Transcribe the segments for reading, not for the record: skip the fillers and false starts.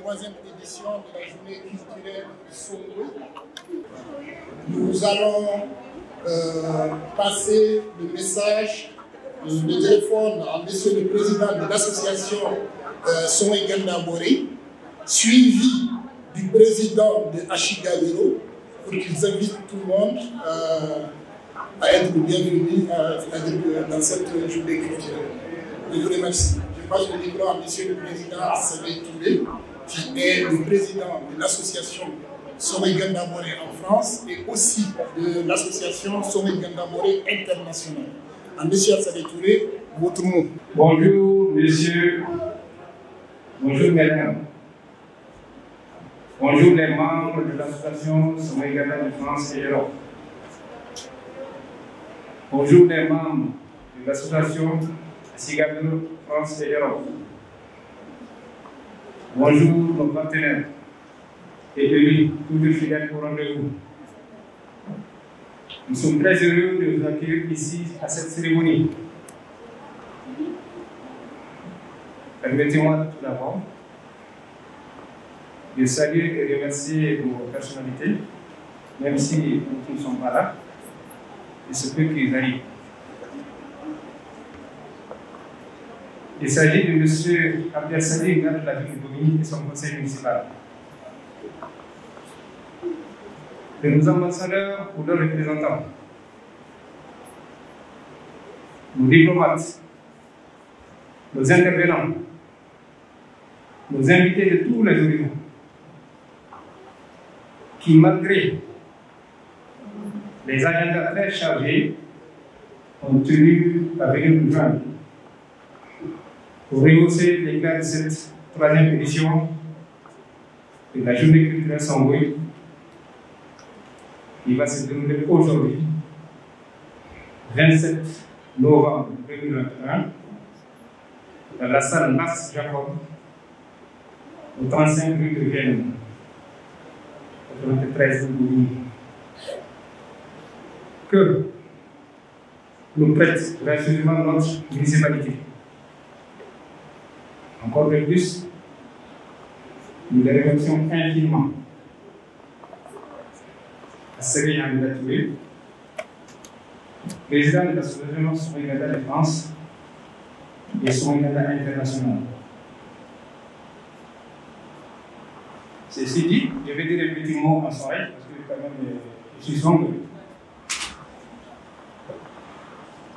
troisième édition de la journée culturelle Songwe. Nous allons passer le message, le téléphone à Monsieur le Président de l'association Songwe Gandabori, suivi du président de Ashigabiro, pour qu'ils invitent tout le monde à être le bienvenu dans cette journée culturelle. Je vous remercie. Je passe le micro à Monsieur le Président Sabé Touré, qui est le président de l'association Songwe Gandabori en France et aussi de l'association Songwe Gandabori internationale. À Monsieur Sabé Touré, votre mot. Bonjour, messieurs. Bonjour, mesdames. Bonjour les membres de l'association Songwe Gandabori France et Europe. Bonjour les membres de l'association Ashigabiro France et Europe. Bonjour nos partenaires et élus, toujours fidèles au rendez-vous. Nous sommes très heureux de vous accueillir ici à cette cérémonie. Permettez-moi tout d'abord de saluer et remercier vos personnalités, même si nous ne sommes pas là, et ce peu qu'ils arrivent. Il s'agit de M. Abdel Sadi, maire de la ville de Bobigny et son conseil municipal. De nos ambassadeurs ou leurs représentants, nos diplomates, nos intervenants, nos invités de tous les horizons, qui malgré les agendas très chargés ont tenu à venir nous joindre pour rehausser l'éclat de cette troisième édition de la journée culturelle Songwe qui va se dérouler aujourd'hui, 27 novembre 2021, dans la salle Mas Jacob, au 35 rue de Vienne, 93 de Bobigny. Que nous prête gracieusement notre municipalité. Encore de plus, nous les remercions infiniment à Serge Touré, président de l'association Songwe Gandabori France et Songwe Gandabori international. Ceci dit, je vais dire un petit mot en soirée, parce que quand même, je suis sombre.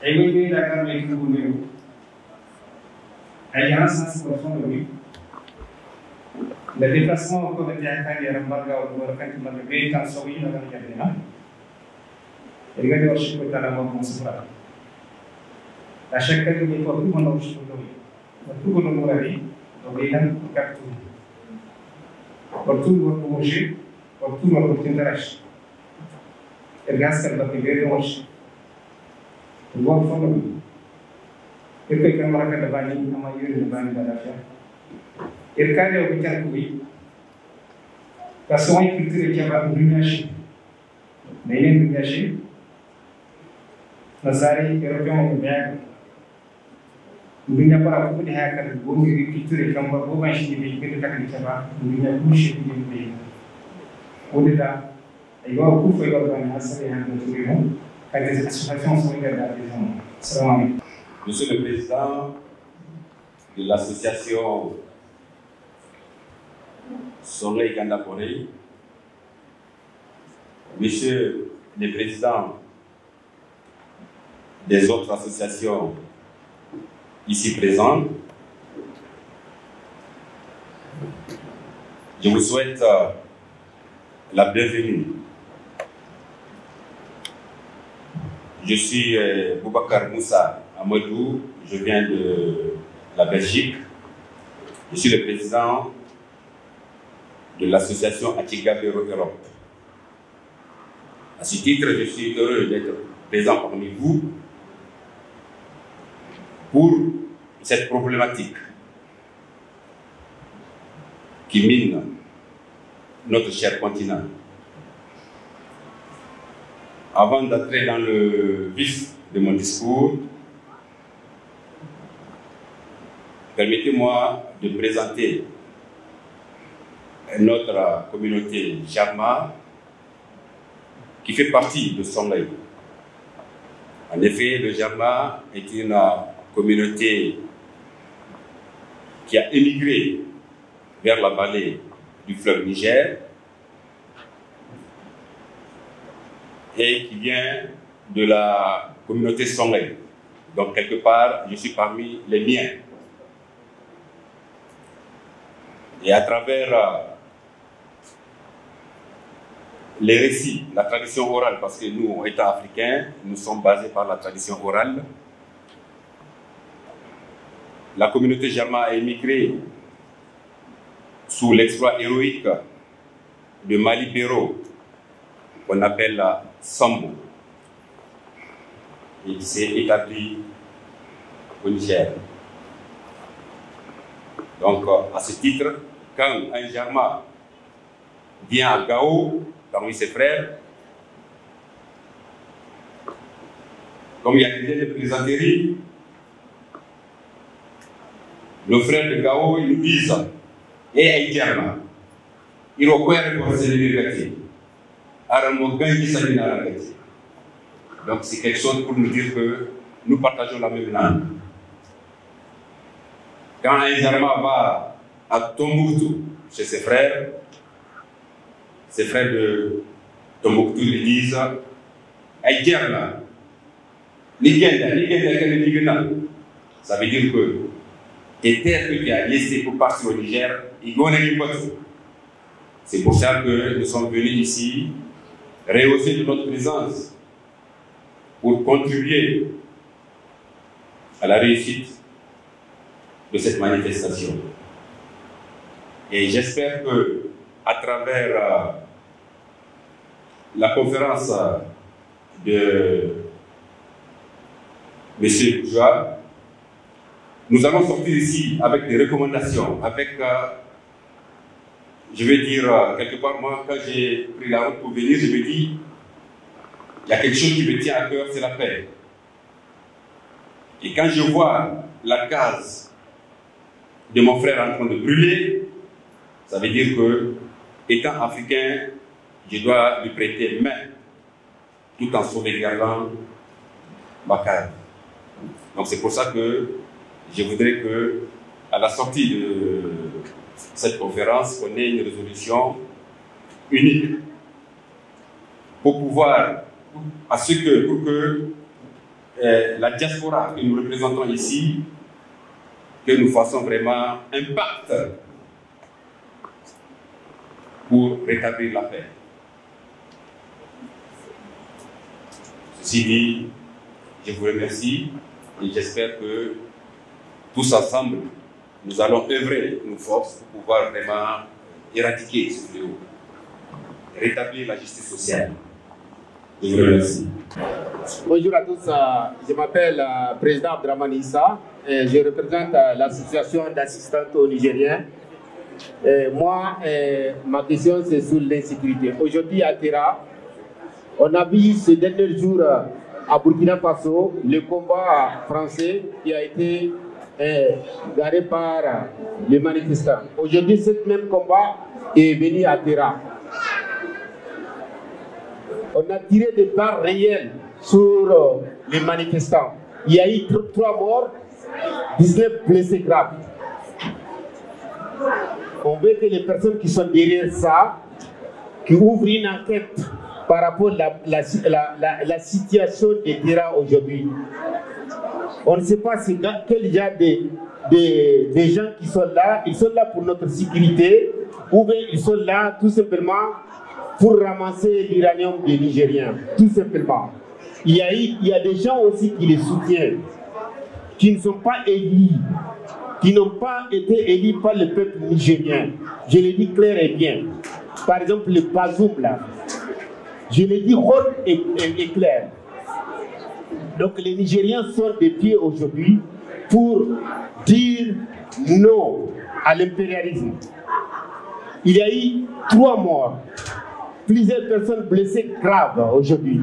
Et oui, d'accord, mais que vous voulez. Alliance pour fond de lui. Le déplacement au comité à Yarambarga au Borakan qui m'a levé quand Sowi n'a pas regardé là. Et regardez au chiffre de la mort de ce frère. À chaque fois que nous avons tout le monde au chiffre de lui. Tout le monde a dit, donc il y a un carton. Pour tout le monde manger, pour tout le monde interaction. Et regarde ce qu'elle va faire au chiffre. Pour voir fond de lui. Et puis, quand on a fait le bani, on a eu le bani de la fière. Et quand on a eu la soirée culturelle qui a été ménagée, mais il est ménagé, les arrêts européens ont bien. Nous n'avons pas beaucoup de hackers, beaucoup de culture, comme beaucoup de gens qui ont été nous n'avons pas touché le pays. Au-delà, il y a beaucoup de choses qui ont été avec des associations sont regardées. Monsieur le Président de l'association Songwe Gandabori, Monsieur le Président des autres associations ici présentes, je vous souhaite la bienvenue. Je suis Boubacar Moussa Amadou, je viens de la Belgique. Je suis le président de l'association Ashigabiro Europe. À ce titre, je suis heureux d'être présent parmi vous pour cette problématique qui mine notre cher continent. Avant d'entrer dans le vif de mon discours, permettez-moi de présenter notre communauté Jarma, qui fait partie de Songhai. En effet, le Jarma est une communauté qui a émigré vers la vallée du fleuve Niger et qui vient de la communauté Songhai. Donc, quelque part, je suis parmi les miens. Et à travers les récits, la tradition orale, parce que nous, État africain, nous sommes basés par la tradition orale. La communauté Jarma a émigré sous l'exploit héroïque de Mali Béro, qu'on appelle Sambo, et qui s'est établi au Niger. Donc, à ce titre, quand un Jarma vient à Gao, parmi ses frères, comme il y a des plaisanteries, nos frères de Gao, ils nous disent et Jarma, il faut quoi repenser les libertés. Donc, c'est quelque chose pour nous dire que nous partageons la même langue. Quand un Jarma va à Tombouctou, chez ses frères de Tombouctou lui disent « Jarma, ça veut dire que les terres que tu as laissées pour partir au Niger, ils vont les potes. C'est pour ça que nous sommes venus ici, rehausser de notre présence pour contribuer à la réussite de cette manifestation. Et j'espère que, à travers la conférence de M. Bourgeois, nous allons sortir ici avec des recommandations, avec, je vais dire, quelque part, moi, quand j'ai pris la route pour venir, je me dis, il y a quelque chose qui me tient à cœur, c'est la paix. Et quand je vois la case de mon frère en train de brûler, ça veut dire que, étant africain, je dois lui prêter main, tout en sauvegardant ma case. Donc c'est pour ça que je voudrais que, à la sortie de cette conférence, on ait une résolution unique pour pouvoir, pour que la diaspora que nous représentons ici, que nous fassions vraiment un pacte pour rétablir la paix. Ceci dit, je vous remercie et j'espère que tous ensemble, nous allons œuvrer nos forces pour pouvoir vraiment éradiquer ce fléau, rétablir la justice sociale. Je vous remercie. Bonjour à tous, je m'appelle Président Abdraman Issa et je représente l'association d'assistants aux Nigériens. Moi, ma question c'est sur l'insécurité. Aujourd'hui à Terra, on a vu ces derniers jours à Burkina Faso le combat français qui a été garé par les manifestants. Aujourd'hui, ce même combat est venu à Terra. On a tiré des balles réelles sur les manifestants. Il y a eu 3 morts, 19 blessés graves. On veut que les personnes qui sont derrière ça, qui ouvrent une enquête par rapport à la situation des terrains aujourd'hui. On ne sait pas quel genre de gens qui sont là. Ils sont là pour notre sécurité ou bien ils sont là tout simplement pour ramasser l'uranium des Nigériens. Tout simplement. Il y a des gens aussi qui les soutiennent, qui ne sont pas élus, qui n'ont pas été élus par le peuple nigérien. Je le dis clair et bien. Par exemple, le Bazoum là. Je le dis haut et clair. Donc les Nigériens sont des pieds aujourd'hui pour dire non à l'impérialisme. Il y a eu 3 morts, plusieurs personnes blessées graves aujourd'hui.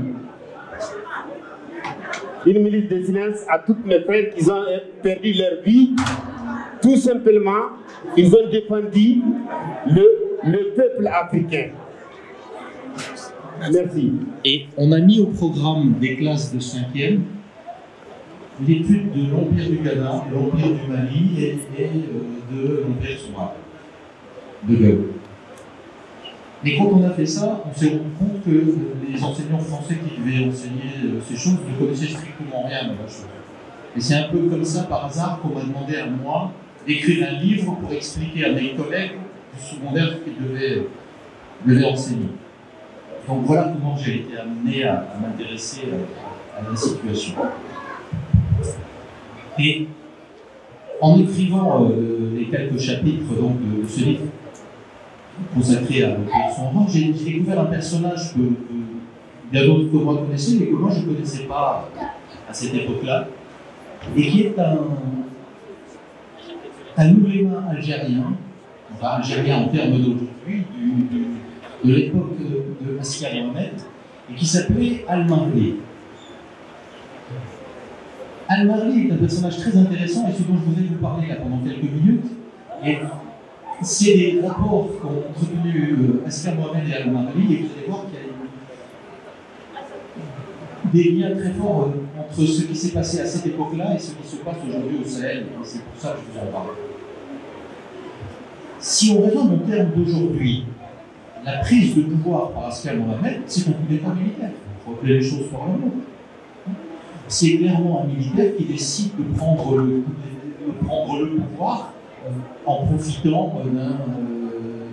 Une minute de silence à tous mes frères qui ont perdu leur vie. Tout simplement, ils ont défendu le le peuple africain. Merci. Et on a mis au programme des classes de 5e l'étude de l'Empire du Ghana, l'Empire du Mali et de l'Empire somali, de Gao. Mais quand on a fait ça, on s'est rendu compte que les enseignants français qui devaient enseigner ces choses ne connaissaient strictement rien de la chose. Et c'est un peu comme ça, par hasard, qu'on m'a demandé à moi d'écrire un livre pour expliquer à mes collègues du secondaire ce qu'ils devaient enseigner. Donc voilà comment j'ai été amené à m'intéresser à la situation. Et en écrivant les quelques chapitres donc, de ce livre consacré à son rang, j'ai découvert un personnage que bien d'autres que moi connaissaient, mais que moi je ne connaissais pas à cette époque-là, et qui est un ouléma algérien, enfin algérien en termes d'aujourd'hui, de l'époque de Askia Mohamed, et qui s'appelait Al-Marli. Al-Marli est un personnage très intéressant, et ce dont je voudrais vous parler là pendant quelques minutes, et c'est des rapports qu'ont entretenus Askia Mohamed et Al-Marli, et vous allez voir qu'il y a des liens très forts entre ce qui s'est passé à cette époque-là et ce qui se passe aujourd'hui au Sahel, et c'est pour ça que je vous en parle. Si on raisonne en termes d'aujourd'hui, la prise de pouvoir par Askia Mohamed, c'est un coup d'État militaire. Il faut appeler les choses par leur nom. C'est clairement un militaire qui décide de prendre le pouvoir en profitant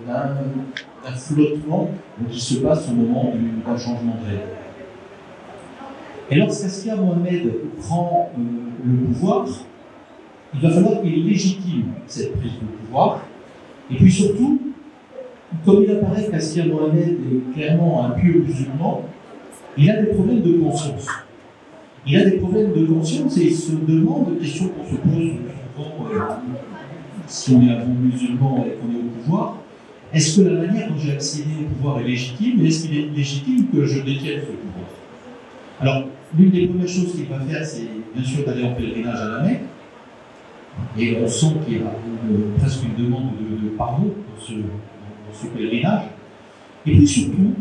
d'un flottement qui se passe au moment d'un changement de règle. Et lorsqu'Askia Mohamed prend le pouvoir, il va falloir qu'il légitime cette prise de pouvoir. Et puis surtout, comme il apparaît qu'Askia Mohamed est clairement un pieux musulman, il a des problèmes de conscience. Il a des problèmes de conscience et il se demande des questions qu'on se pose souvent si on est un bon musulman et qu'on est au pouvoir. Est-ce que la manière dont j'ai accédé au pouvoir est légitime et est-ce qu'il est légitime que je détienne ce pouvoir? Alors, l'une des premières choses qu'il va faire, c'est bien sûr d'aller en pèlerinage à la Mecque. Et on sent qu'il y a presque une demande de pardon dans ce pèlerinage. Et puis surtout,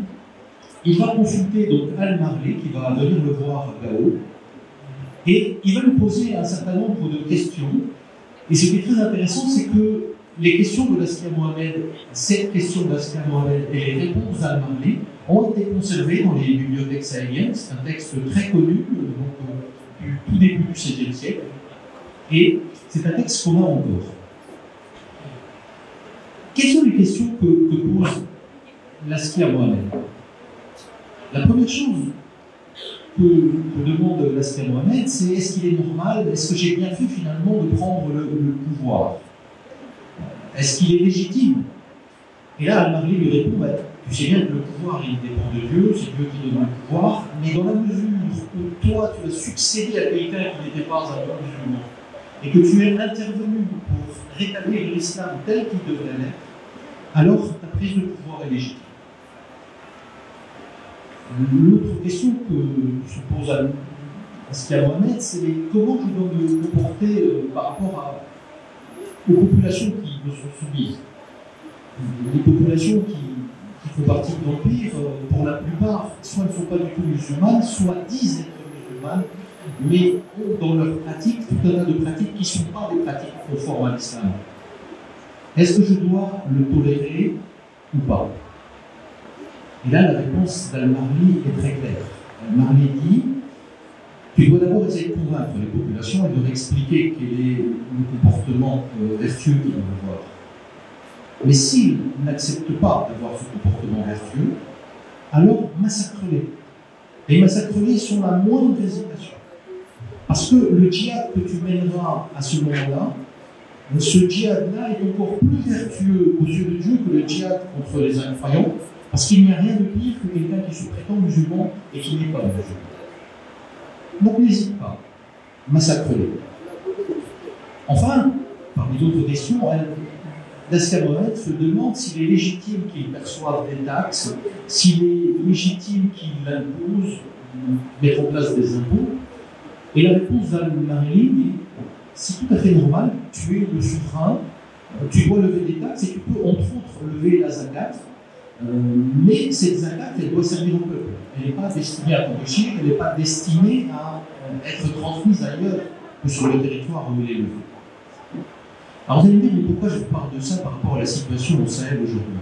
il va consulter donc Al-Marli, qui va venir le voir à Gao, et il va lui poser un certain nombre de questions. Et ce qui est très intéressant, c'est que les questions de Askia Mohamed, cette question d'Askia Mohamed et les réponses d'Al-Marli ont été conservées dans les bibliothèques sahéliennes. C'est un texte très connu, du tout début du XVIe siècle. Et c'est un texte qu'on a encore. Quelles sont les questions que pose l'Askia Mohamed? La première chose que demande l'Askia Mohamed, c'est est-ce qu'il est normal, est-ce que j'ai bien fait finalement de prendre le pouvoir? Est-ce qu'il est légitime? Et là, Al-Marli lui répond, tu sais bien que le pouvoir, il dépend de Dieu, c'est Dieu qui donne le pouvoir, mais dans la mesure où toi, tu as succédé à quelqu'un qui n'était pas un bon musulman, et que tu es intervenu pour rétablir l'islam tel qu'il devrait l'être, alors ta prise de pouvoir est légitime. L'autre question que se pose à Askia Mohamed, c'est comment je dois me comporter par rapport aux populations qui me sont soumises. Les populations qui font partie de l'Empire, pour la plupart, soit ne sont pas du tout musulmanes, soit disent être musulmanes, mais ont dans leur pratique tout un tas de pratiques qui ne sont pas des pratiques conformes à l'islam. Est-ce que je dois le tolérer ou pas? Et là, la réponse d'Al-Marli est très claire. Al-Marli dit, tu dois d'abord essayer de convaincre les populations et de leur expliquer quel est le comportement vertueux qu'ils doivent avoir. Mais s'ils n'acceptent pas d'avoir ce comportement vertueux, alors massacre-les. Et massacre-les sont la moindre hésitation. Parce que le djihad que tu mèneras à ce moment-là, ce djihad-là est encore plus vertueux aux yeux de Dieu que le djihad contre les incroyants, parce qu'il n'y a rien de pire que quelqu'un qui se prétend musulman et qui n'est pas musulman. Donc n'hésite pas, massacre-les. Enfin, parmi d'autres questions, Askia Mohamed se demande s'il est légitime qu'il perçoive des taxes, s'il est légitime qu'il impose, mettre en place des impôts. Et la réponse d'Al-Marli est c'est tout à fait normal, tu es le souverain, tu dois lever des taxes et tu peux entre autres lever la zakat, mais cette zakat, elle doit servir au peuple. Elle n'est pas destinée à t'enrichir, elle n'est pas destinée à être transmise ailleurs que sur le territoire où elle est levée. Alors vous allez me dire, mais pourquoi je vous parle de ça par rapport à la situation au Sahel aujourd'hui?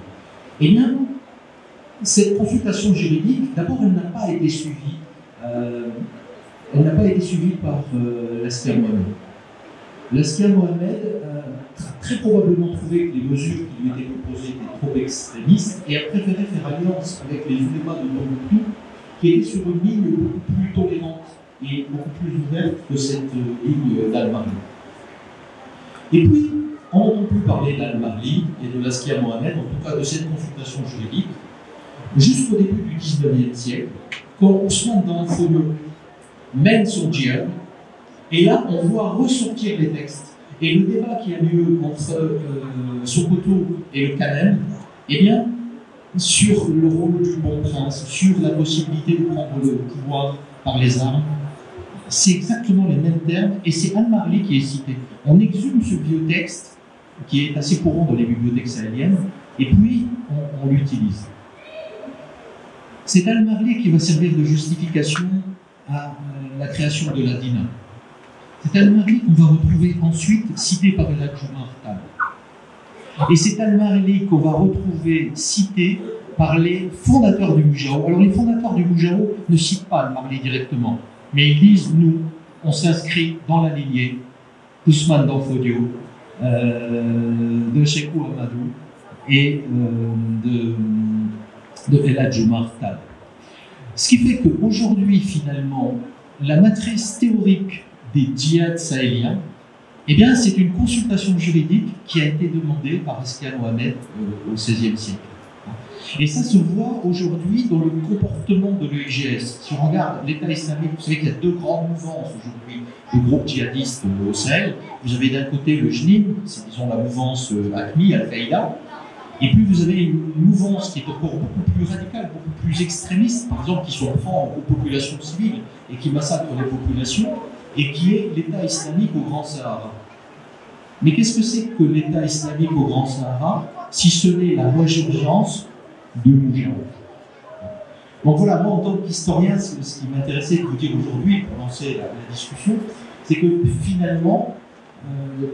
Eh bien, cette consultation juridique, d'abord, elle n'a pas été suivie. Elle n'a pas été suivie par l'Askia Mohamed. L'Askia Mohamed a très probablement trouvé que les mesures qui lui étaient proposées étaient trop extrémistes et a préféré faire alliance avec les ulémas de Tombouctou, qui étaient sur une ligne beaucoup plus tolérante et beaucoup plus ouverte que cette ligne d'Al-Marli. Et puis, on n'entend plus parler d'Al-Marli et de l'Askia Mohamed, en tout cas de cette consultation juridique, jusqu'au début du XIXe siècle, quand Ousmane Danfodio mène son djihad, et là, on voit ressortir les textes. Et le débat qui a lieu entre Sokoto et le Kanem, eh bien, sur le rôle du bon prince, sur la possibilité de prendre le pouvoir par les armes, c'est exactement les mêmes termes, et c'est Al-Marli qui est cité. On exhume ce vieux texte, qui est assez courant dans les bibliothèques sahéliennes, et puis on l'utilise. C'est Al-Marli qui va servir de justification à la création de la Dina. C'est Al-Marli qu'on va retrouver ensuite cité par El Hadj Omar Tall. Et c'est Al-Marli qu'on va retrouver cité par les fondateurs du Moujao. Alors les fondateurs du Moujao ne citent pas Al-Marli directement, mais ils disent, nous, on s'inscrit dans la lignée d'Ousmane Danfodio, de Cheikh Amadou et de El Hadj Omar Tall. Ce qui fait qu'aujourd'hui, finalement, la matrice théorique des djihad sahéliens, eh bien, c'est une consultation juridique qui a été demandée par Askia Mohamed au XVIe siècle. Et ça se voit aujourd'hui dans le comportement de l'EIGS. Si on regarde l'État islamique, vous savez qu'il y a deux grandes mouvances aujourd'hui de groupes djihadistes au Sahel. Vous avez d'un côté le JNIM, c'est disons la mouvance ACMI, Al-Qaïda, et puis vous avez une mouvance qui est encore beaucoup plus radicale, beaucoup plus extrémiste, par exemple, qui s'en prend aux populations civiles et qui massacre les populations, et qui est l'État islamique au Grand Sahara. Mais qu'est-ce que c'est que l'État islamique au Grand Sahara, si ce n'est la résurgence de Moujao? Donc voilà, moi en tant qu'historien, ce qui m'intéressait de vous dire aujourd'hui, pour lancer la discussion, c'est que finalement,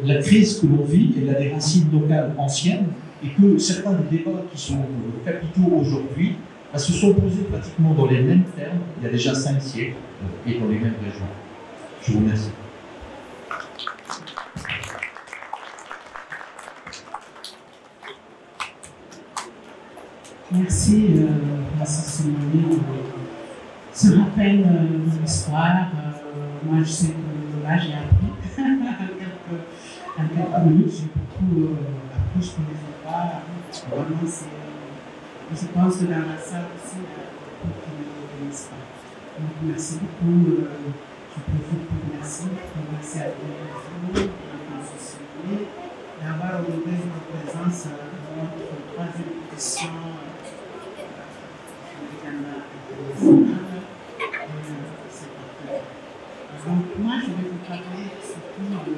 la crise que l'on vit, elle a des racines locales anciennes, et que certains des débats qui sont capitaux aujourd'hui se sont posés pratiquement dans les mêmes termes il y a déjà 5 siècles et dans les mêmes régions. Je vous remercie. Merci, Merci Simone. Ce rappel de l'histoire, moi je sais que là j'ai appris en quelques minutes, j'ai beaucoup appris, je ne connaissais pas. Vraiment, je pense que dans la salle aussi, il y a beaucoup qui ne connaissent pas. Donc merci beaucoup. Je profite pour merci à vous d'avoir honoré votre présence dans notre troisième édition donc moi je vais vous parler surtout de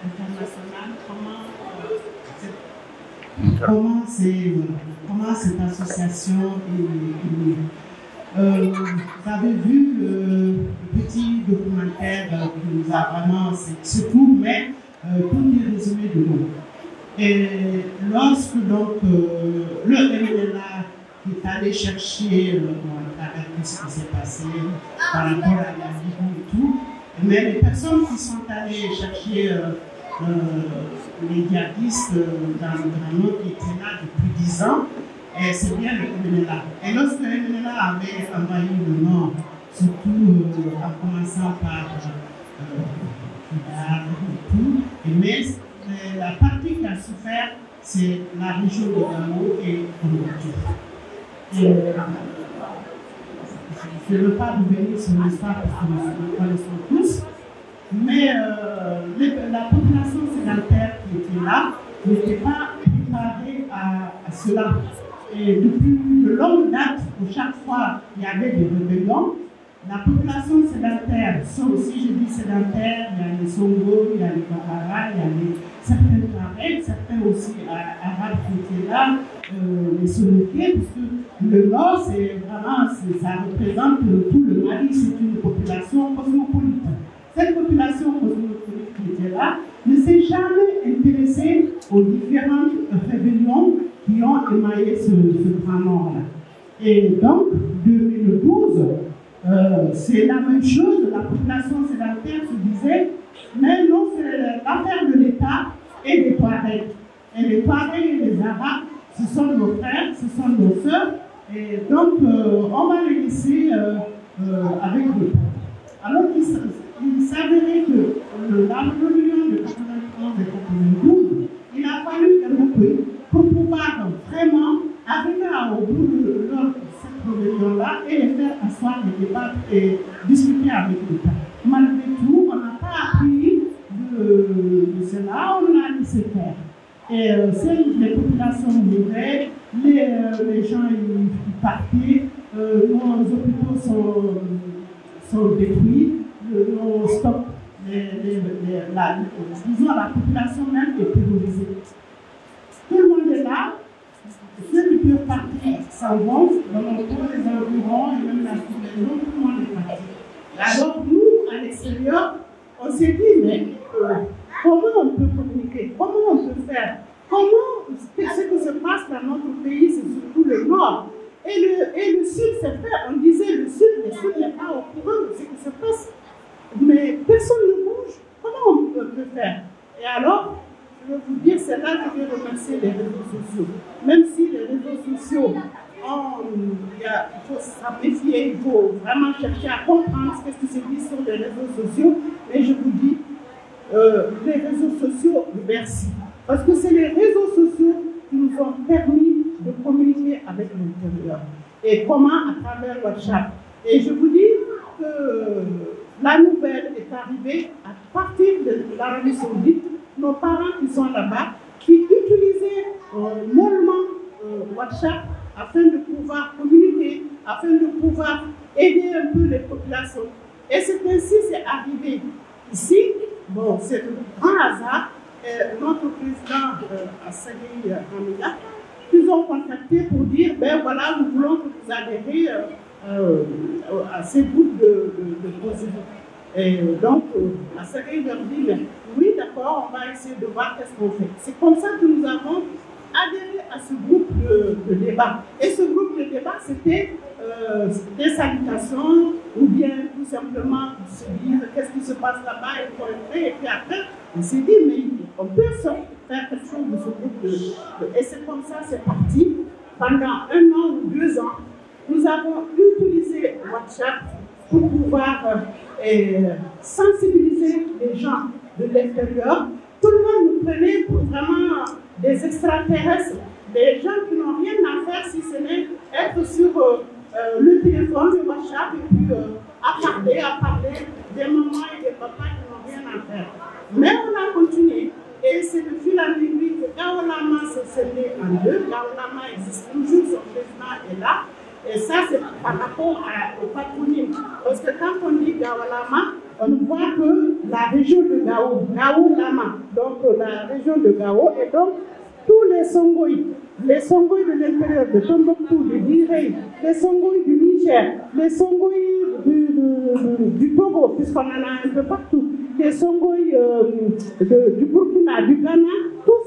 international, comment cette association est née. Vous avez vu le petit documentaire qui nous a vraiment, c'est tout, mais tout est résumé de nous. Et lorsque donc le MNLA est allé chercher avec ce qui s'est passé par rapport à la vie et tout, mais les personnes qui sont allées chercher les djihadistes dans le Grand Nord qui étaient là depuis 10 ans, et c'est bien le MNLA. Et lorsque le MNLA avait envahi le Nord, surtout en commençant par Kidal et tout, mais la partie qui a souffert, c'est la région de Gao et Tombouctou. Je ne veux pas revenir sur l'histoire parce que nous connaissons tous, mais la population sédentaire qui était là n'était pas préparée à cela. Et depuis de longue date, où chaque fois il y avait des rébellions, la population sédentaire sont aussi, je dis, sédentaires. Il y a les Songo, il y a les Bahara, il y a certains Touaregs, certains aussi arabes qui étaient là, les Sonoké, puisque le Nord, c'est vraiment, ça représente tout le Mali, c'est une population cosmopolite. Cette population cosmopolite qui était là ne s'est jamais intéressée aux différentes rébellions qui ont émaillé ce grand Nord-là. Et donc, 2012, c'est la même chose, la population sédentaire se disait, mais non, c'est l'affaire de l'État et des Touaregs. Et les Touaregs et les Arabes, ce sont nos frères, ce sont nos sœurs, et donc on va les laisser avec eux. Alors il s'avérait que la rébellion de 91 et 92, il a fallu développer pour pouvoir vraiment arriver au bout de cette rébellion-là et les faire asseoir, les débattre et discuter avec l'État. Malgré tout, on n'a pas appris de cela, on a laissé faire. Et les populations mouraient, les gens ils partaient, nos hôpitaux sont détruits, nos stocks, disons la population même est terrorisée. Tout le monde est là, ceux qui peuvent partir s'en vont, dans les environs et même la sous-région, tout le monde est parti. Alors nous, à l'extérieur, on s'est dit, mais comment on peut communiquer? Comment on peut faire? Comment ce qui se passe dans notre pays, c'est surtout le Nord. Et le Sud, c'est fait. On disait le Sud n'est pas au courant de ce qui se passe. Mais personne ne bouge. Comment on peut faire? Et alors, je veux vous dire, c'est là que je vais remercier les réseaux sociaux. Même si les réseaux sociaux, il faut s'amplifier, il faut vraiment chercher à comprendre ce qui se dit sur les réseaux sociaux. Mais je vous dis, les réseaux sociaux, merci. Parce que c'est les réseaux sociaux qui nous ont permis de communiquer avec l'intérieur. Et comment? À travers WhatsApp. Et je vous dis que la nouvelle est arrivée à partir de l'Arabie Saoudite. Nos parents qui sont là-bas, qui utilisaient mollement WhatsApp afin de pouvoir communiquer, afin de pouvoir aider un peu les populations. Et c'est ainsi que c'est arrivé ici. Bon, c'est un grand hasard. Notre président Assali Hamida nous ont contactés pour dire, ben voilà, nous voulons que vous adhériez à ces groupes de positifs. Et donc, Assali leur dit, ben, oui, d'accord, on va essayer de voir qu'est-ce qu'on fait. C'est comme ça que nous avons adhéré à ce groupe de débat. Et ce groupe de débat, c'était des salutations, ou bien tout simplement se dire qu'est-ce qui se passe là-bas, et puis après, on s'est dit, mais on peut faire quelque chose de ce groupe. Et c'est comme ça, c'est parti. Pendant 1 an ou 2 ans, nous avons utilisé WhatsApp pour pouvoir sensibiliser les gens de l'extérieur. Tout le monde nous prenait pour vraiment des extraterrestres, des gens qui n'ont rien à faire si ce n'est être sur le téléphone, le WhatsApp, et puis à parler des mamans et des papas qui n'ont rien à faire. Mais on a continué. Et c'est de fil en aiguille que Gao Lama s'est scellé en deux. Gao Lama existe toujours, son président est là. Et ça, c'est par rapport au patronyme. Parce que quand on dit Gao Lama, on voit que la région de Gao, Gao Lama, donc la région de Gao, et donc tous les Songoïs de l'intérieur de Tombouctou, de Guiré, les Songoïs du Niger, les Songoïs du Togo, puisqu'on en a un peu partout, les Songoïs du Burkina, du Ghana, tous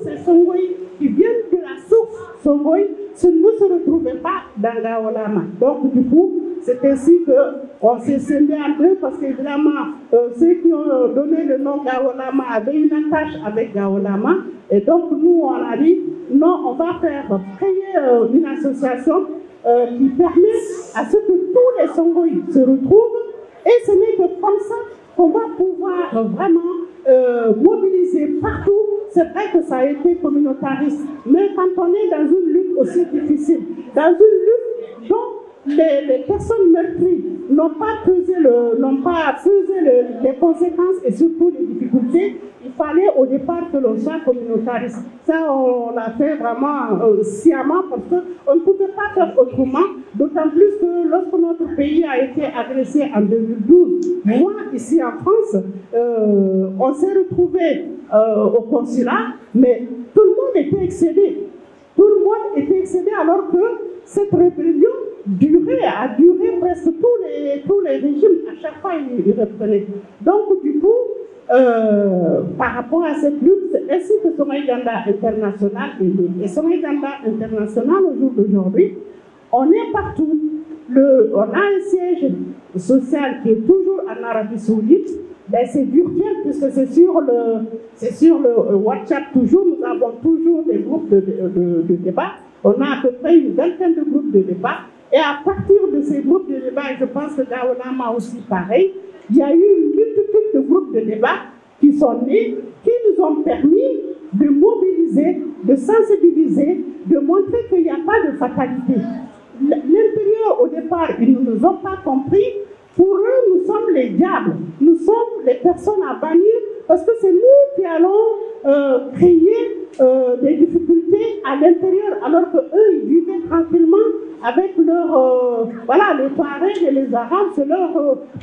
ces Songoïs qui viennent de la source Songoïs ne se retrouvaient pas dans Gao Lama. Donc du coup, c'est ainsi qu'on s'est scindé en deux, parce qu'évidemment, ceux qui ont donné le nom Gao Lama avaient une attache avec Gao Lama. Et donc nous, on a dit, non, on va créer une association qui permet à ce que tous les Songoïs se retrouvent. Et ce n'est que comme ça qu'on va pouvoir vraiment mobiliser partout. C'est vrai que ça a été communautariste, mais quand on est dans une lutte aussi difficile, dans une lutte dont les personnes meurtries n'ont pas pesé les les conséquences et surtout les difficultés, il fallait au départ que l'on soit communautariste. Ça, on l'a fait vraiment sciemment parce qu'on ne pouvait pas faire autrement, d'autant plus que lorsque notre pays a été agressé en 2012, moi, ici en France, on s'est retrouvé au consulat, mais tout le monde était excédé. Tout le monde était excédé alors que cette rébellion a duré presque tous les régimes. À chaque fois, ils reprenaient. Donc, du coup, par rapport à cette lutte, c'est ainsi que Somaïganda International est né. Et Somaïganda International, au jour d'aujourd'hui, on est partout. On a un siège social qui est toujours en Arabie Saoudite. Ben, c'est virtuel puisque c'est sur le WhatsApp toujours. Nous avons toujours des groupes de débat. On a à peu près une vingtaine de groupes de débat. Et à partir de ces groupes de débat, et je pense que Daolama aussi pareil, il y a eu une multitude de groupes de débat qui sont nés, qui nous ont permis de mobiliser, de sensibiliser, de montrer qu'il n'y a pas de fatalité. L'intérieur, au départ, ils ne nous ont pas compris. Pour eux, nous sommes les diables. Nous sommes les personnes à bannir parce que c'est nous qui allons créer des difficultés à l'intérieur alors qu'eux, ils vivaient tranquillement avec les Touaregs et les Arabes.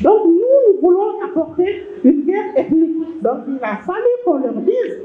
Donc nous voulons apporter une guerre ethnique. Donc il a fallu qu'on leur dise,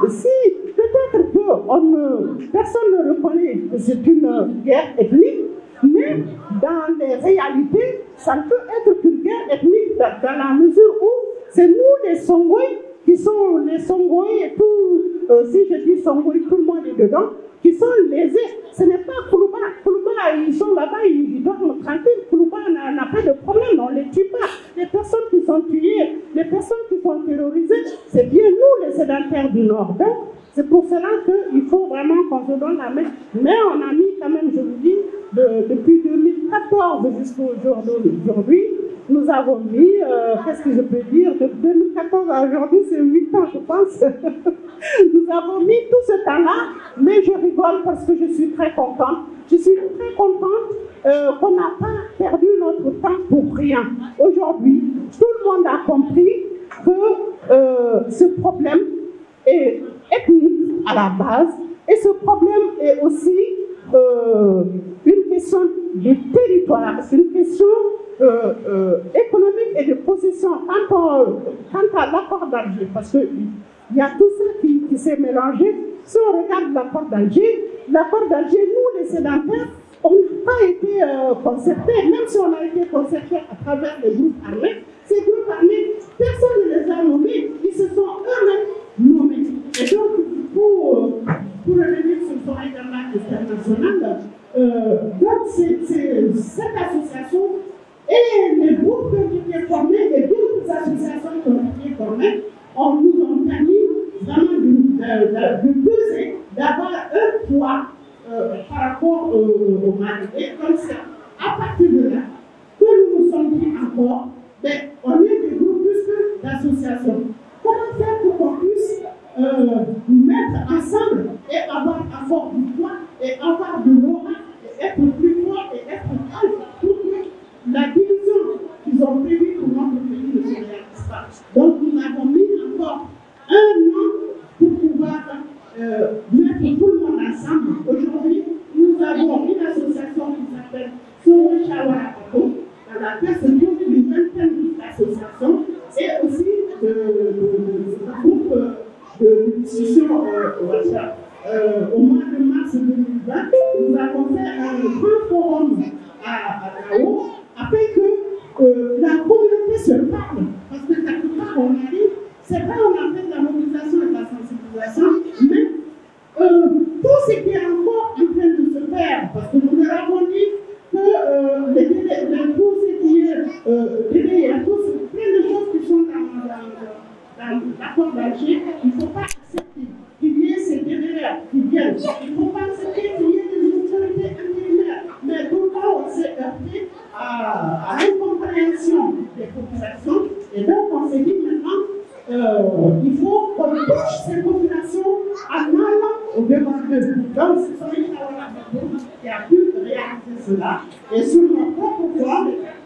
si peut-être que personne ne reconnaît que c'est une guerre ethnique, mais dans les réalités, ça ne peut être qu'une guerre ethnique dans la mesure où c'est nous les Songhoués qui sont les Songhoués et tout, si je dis Songhoués, tout le monde est dedans, qui sont lésés. Ce n'est pas Koulouba. Koulouba, ils sont là-bas, ils dorment tranquilles. Koulouba n'a pas de problème, on ne les tue pas. Les personnes qui sont tuées, les personnes qui sont terrorisées, c'est bien nous les sédentaires du Nord. Donc, c'est pour cela qu'il faut vraiment qu'on se donne la main. Mais on a mis quand même, je vous dis, depuis 2014 jusqu'au jour d'aujourd'hui, nous avons mis, qu'est-ce que je peux dire, de 2014 à aujourd'hui, c'est 8 ans, je pense. Nous avons mis tout ce temps-là, mais je rigole parce que je suis très contente. Je suis très contente qu'on n'a pas perdu notre temps pour rien. Aujourd'hui, tout le monde a compris que ce problème est ethnique à la base, et ce problème est aussi une question de territoire, c'est une question économique et de possession. Quant à l'accord d'Alger, parce qu'il y a tout ça qui s'est mélangé. Si on regarde l'accord d'Alger, nous les sédentaires, on n'a pas été concertés, même si on a été concertés à travers les groupes armés. Ces groupes armés, personne ne les a nommés, ils se sont eux-mêmes nommés. Et donc, pour revenir sur le Somaïganda International, donc cette association et les groupes qui ont été formés et d'autres associations qui ont été formées nous ont permis vraiment de peser, d'avoir un poids par rapport au Mali. Et comme ça, à partir de là, que nous nous sommes dit encore, on est des groupes plus que d'associations. Comment faire pour qu'on puisse nous mettre ensemble et avoir du poids et avoir de l'aura et être plus fort et être calme pour que la division qu'ils ont prévue pour notre pays ne se réalise pas. Donc nous avons mis encore un an pour pouvoir mettre tout le monde ensemble. Aujourd'hui, nous avons une association qui s'appelle Sowe Chawara Ako, dans la personne d'une vingtaine d'associations et aussi de groupes de discussion WhatsApp. Au mois de mars 2020, nous avons fait un grand forum à Gao afin que la communauté se parle. Parce que quelque part, on arrive, c'est vrai, on a fait de la mobilisation et de la sensibilisation, mais tout ce qui est encore en train de se faire, parce que nous leur avons dit que tout ce qui est il y a plein de choses qui sont dans l'accord d'Alger, il ne faut pas accepter qu'il y ait ces délais qui viennent. Il ne faut pas accepter qu'il y ait des autorités intérimaires. Mais pourquoi on s'est heurté à l'incompréhension des populations? Et donc on s'est dit maintenant, il faut qu'on touche ces populations en allant au-devant d'eux. Donc c'est Somaïganda qui a pu réaliser cela. Et sur notre propre voie,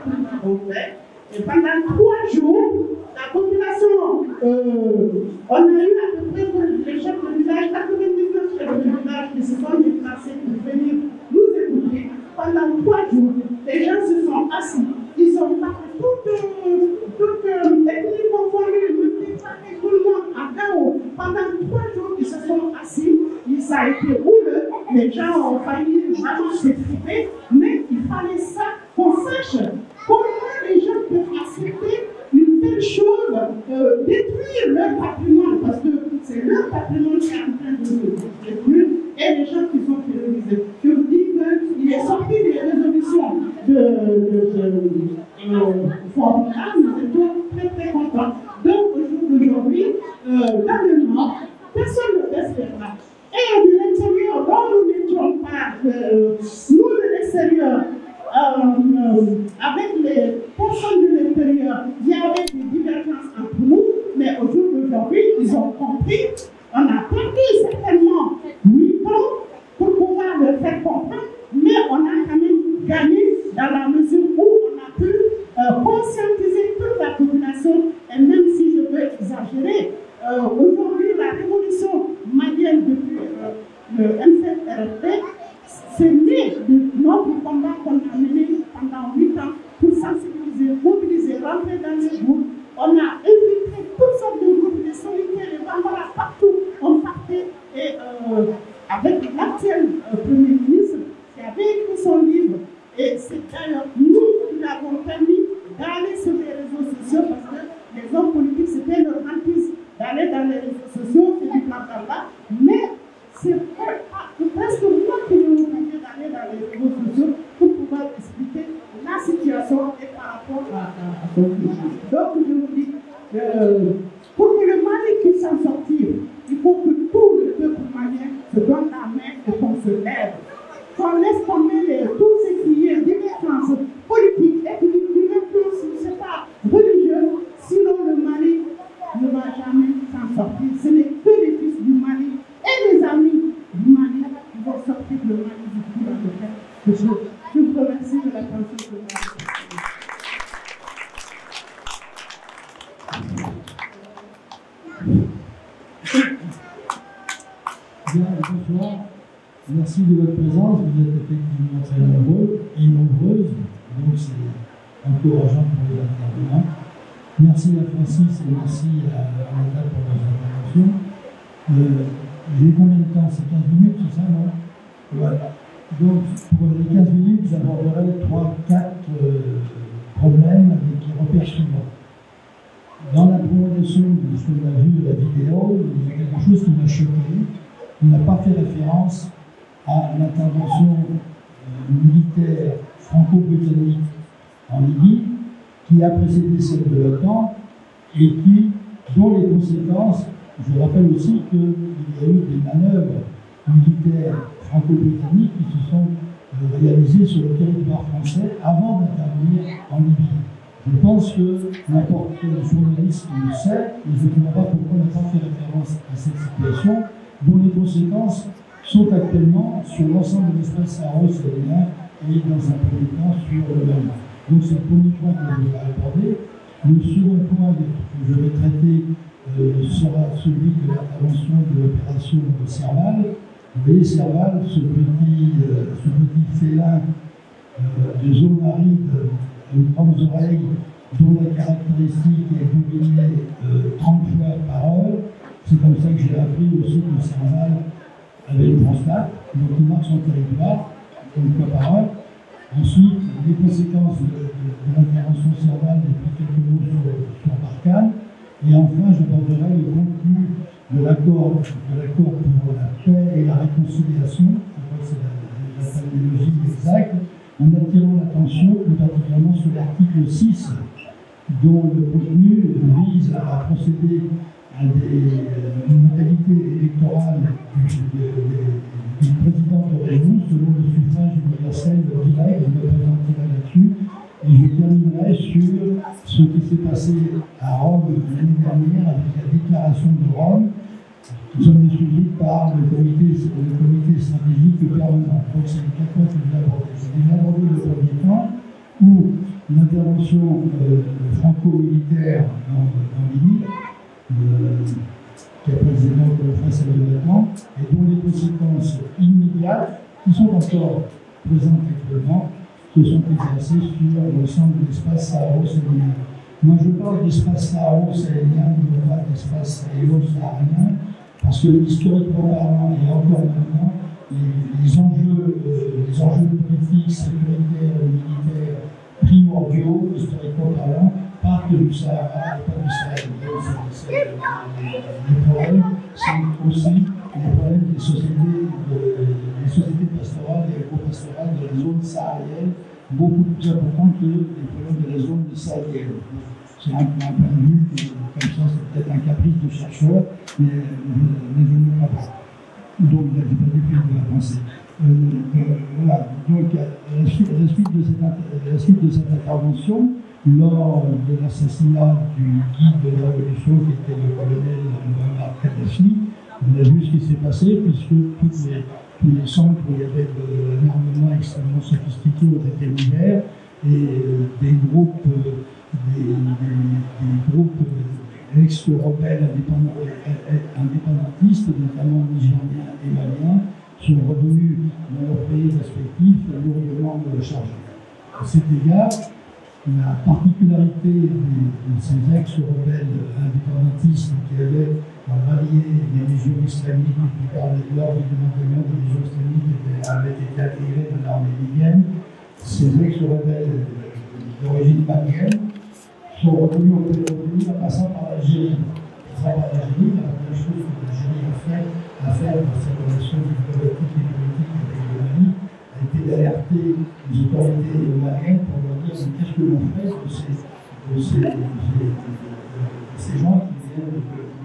nous l'avons fait. Et pendant 3 jours, la population, on a eu à peu près pour les chefs de village, 99 chefs de village qui se sont déplacés pour venir nous écouter. Pendant 3 jours, les gens se sont assis. Ils ont parlé toute ethnie confondue, tout le monde à chaos. Pendant 3 jours, ils se sont assis. Ça a été houleux. Les gens ont failli vraiment s'effriter. Mais il fallait ça qu'on sache comment les gens peuvent accepter une telle chose, détruire leur patrimoine, parce que c'est leur patrimoine qui est en train de se détruire, et les gens qui sont terrorisés. Je vous dis qu'il est sorti des résolutions de Fort-Là, nous étions très très contents. Donc au jour d'aujourd'hui, dans le Nord, personne ne baisse les bras. Et de l'extérieur, dont nous n'étions pas, nous de l'extérieur, avec les personnes de l'intérieur, il y avait des divergences entre nous, mais au jour d'aujourd'hui, ils ont compris. On a perdu certainement 8 ans pour pouvoir le faire comprendre, mais on a quand même gagné dans la mesure où on a pu conscientiser toute la population, et même si je veux exagérer, aujourd'hui, la révolution malienne depuis le M7RFP, c'est né de notre combat qu'on a mené pendant 8 ans pour sensibiliser, mobiliser, rentrer dans les groupes. On a infiltré toutes sortes de groupes, les solitaires, les bambara, partout. On partait et avec l'actuel Premier ministre qui avait écrit son livre, et c'est d'ailleurs nous qui l'avons permis d'aller sur les réseaux sociaux parce que les hommes politiques, c'était leur hantise d'aller dans les réseaux sociaux, c'est du blabla, mais c'est presque moi qui l'ai obligé d'aller dans les réseaux sociaux pour pouvoir expliquer la situation et par rapport à son pays. Donc je vous dis, pour que le Mali puisse s'en sortir, il faut que tout le peuple malien se donne la main et qu'on se lève. Qu'on laisse tomber tous ces criers d'influence politique, ethnique, d'influence, je ne sais pas, religieuse, sinon le Mali ne va jamais s'en sortir. Ce n'est que les fils du Mali et les amis du Mali qui vont sortir le Mali du coup dans le fait. Je vous remercie de l'attention que vous avez. Bien, bonsoir. Merci de votre présence. Vous êtes effectivement très nombreux et nombreuses, donc c'est encourageant pour les intervenants. Merci à Francis et merci à Nathalie pour vos interventions. J'ai combien de temps? C'est 15 minutes, c'est ça, non? Voilà. Donc, pour les 15 minutes, j'aborderai 3-4 problèmes avec les repères suivants. Dans la prolongation de ce qu'on a vu de la vidéo, il y a quelque chose qui m'a choqué. On n'a pas fait référence à l'intervention militaire franco-britannique en Libye, qui a précédé celle de l'OTAN et dont les conséquences, je rappelle aussi qu'il y a eu des manœuvres militaires franco-britanniques qui se sont réalisées sur le territoire français avant d'intervenir en Libye. Je pense que n'importe quel journaliste le sait, mais je ne comprends pas pourquoi on n'a pas fait référence à cette situation, dont les conséquences sont actuellement sur l'ensemble de l'espace saharo-sahélienne et dans un premier temps sur le Mali. Donc c'est le premier point que je vais aborder. Le second point que je vais traiter sera celui de l'intervention de l'opération Serval. Vous voyez Serval, ce petit félin de zone aride, aux grandes oreilles, dont la caractéristique est gouvernée 30 fois par heure. C'est comme ça que j'ai appris aussi que Serval avait une prostate, donc il marque son territoire, une fois par heure. Ensuite, les conséquences de l'intervention Serval et puis quelques mots sur Barkhane. Et enfin, j'aborderai le contenu de l'accord pour la paix et la réconciliation. Je crois que c'est la terminologie exacte. En attirant l'attention plus particulièrement sur l'article 6, dont le contenu vise à procéder à une modalité électorale du président de Réunion selon le suffrage universel direct. Je me présenterai là-dessus. Et je terminerai sur ce qui s'est passé à Rome l'année dernière avec la déclaration de Rome. Nous sommes suivis par le comité stratégique permanent. Donc c'est les 4 points que je vais aborder. Je vais aborder le premier point où l'intervention franco-militaire dans l'île, qui a précédemment face à l'événement, et dont les conséquences immédiates, qui sont encore présentes actuellement, se sont exercées sur l'ensemble de l'espace saharo-sahélien. Moi, je parle d'espace saharo-sahélien, je ne parle pas d'espace sahélo-saharien, parce que historiquement parlant, et encore maintenant, les enjeux politiques, sécuritaires et militaires primordiaux, historiquement parlant, partent du Sahara et pas du Sahel. Les problèmes sont aussi les problèmes des sociétés pastorales et agro-pastorales de la zone saharienne, beaucoup plus importants que les problèmes de la zone sahélienne. C'est un point de vue, comme ça, c'est peut-être un caprice de chercheur, mais je ne crois pas. Donc, il n'a pas du tout de la pensée. Voilà. Donc, la suite de cette intervention, lors de l'assassinat du guide de la révolution, qui était le colonel Muammar Kadhafi, on a vu ce qui s'est passé, puisque tous les centres où il y avait de l'armement extrêmement sophistiqué ont été ouverts, et des groupes ex-rebelles indépendantistes, notamment nigériens et maliens, sont revenus dans leurs pays respectifs lourdement chargés. À cet égard, la particularité de ces ex-rebelles indépendantistes qui avaient rallié les régions islamiques, qui parlaient lors du démantèlement des régions islamiques qui avaient été intégrées dans l'armée libyenne, ces ex-rebelles d'origine malienne sont revenus au pays en passant par l'Algérie. La première chose que l'Algérie a fait dans cette relation diplomatique et politique avec le Mali a été d'alerter les autorités maliennes pour leur dire qu'est-ce que l'on fait de ces gens qui viennent de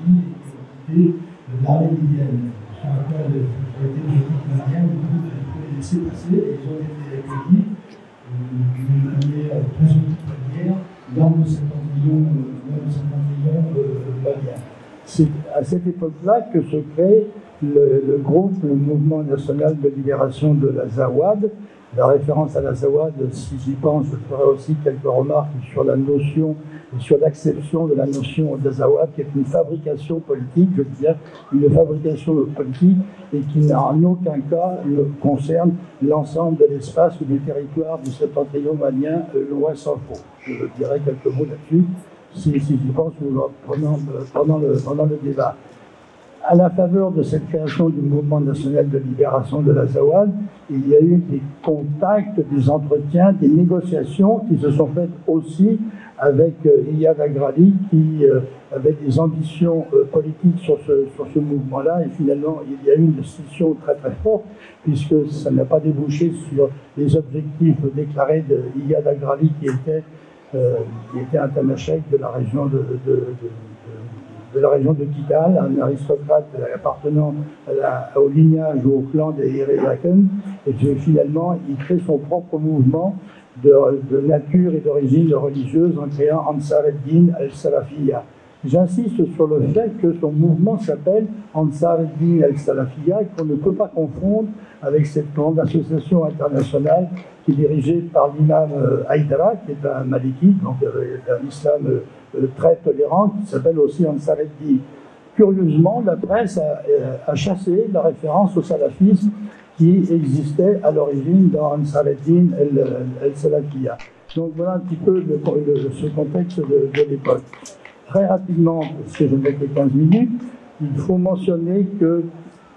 Libye et qui ont quitté l'armée libyenne. Sur laquelle les autorités maliennes ont les laisser passer et ils ont été accueillis d'une manière très hospitalière dans le septentrion malien. C'est à cette époque-là que se crée le groupe, le Mouvement national de libération de l'Azawad. La référence à l'Azawad, si j'y pense, je ferai aussi quelques remarques sur la notion et sur l'acception de la notion d'Azawad, qui est une fabrication politique, je veux dire, une fabrication politique, et qui en aucun cas ne concerne l'ensemble de l'espace ou du territoire du septentrion malien, loin s'en faut. Je dirai quelques mots là-dessus, si j'y pense pendant le débat. À la faveur de cette création du mouvement national de libération de l'Azawad, il y a eu des contacts, des entretiens, des négociations qui se sont faites aussi avec Iyad Agrali, qui avait des ambitions politiques sur ce mouvement-là, et finalement il y a eu une scission très très forte, puisque ça n'a pas débouché sur les objectifs déclarés de Iyad Agrali, qui était un tamashek de la région de Kidal, un aristocrate appartenant au lignage ou au clan des Iraken, et finalement il crée son propre mouvement de nature et d'origine religieuse en créant Ansar ad-Din al-Salafiyya. J'insiste sur le fait que son mouvement s'appelle Ansar ad-Din al-Salafiyya et qu'on ne peut pas confondre avec cette grande association internationale qui est dirigée par l'imam Haïdara, qui est un malikite, donc un islam très tolérant, qui s'appelle aussi Ansar ad-Din. Curieusement, la presse a chassé la référence au salafisme qui existait à l'origine dans Ansar ad-Din al-Salafiyya. Donc voilà un petit peu ce contexte de l'époque. Très rapidement, parce que je n'ai que 15 minutes, il faut mentionner que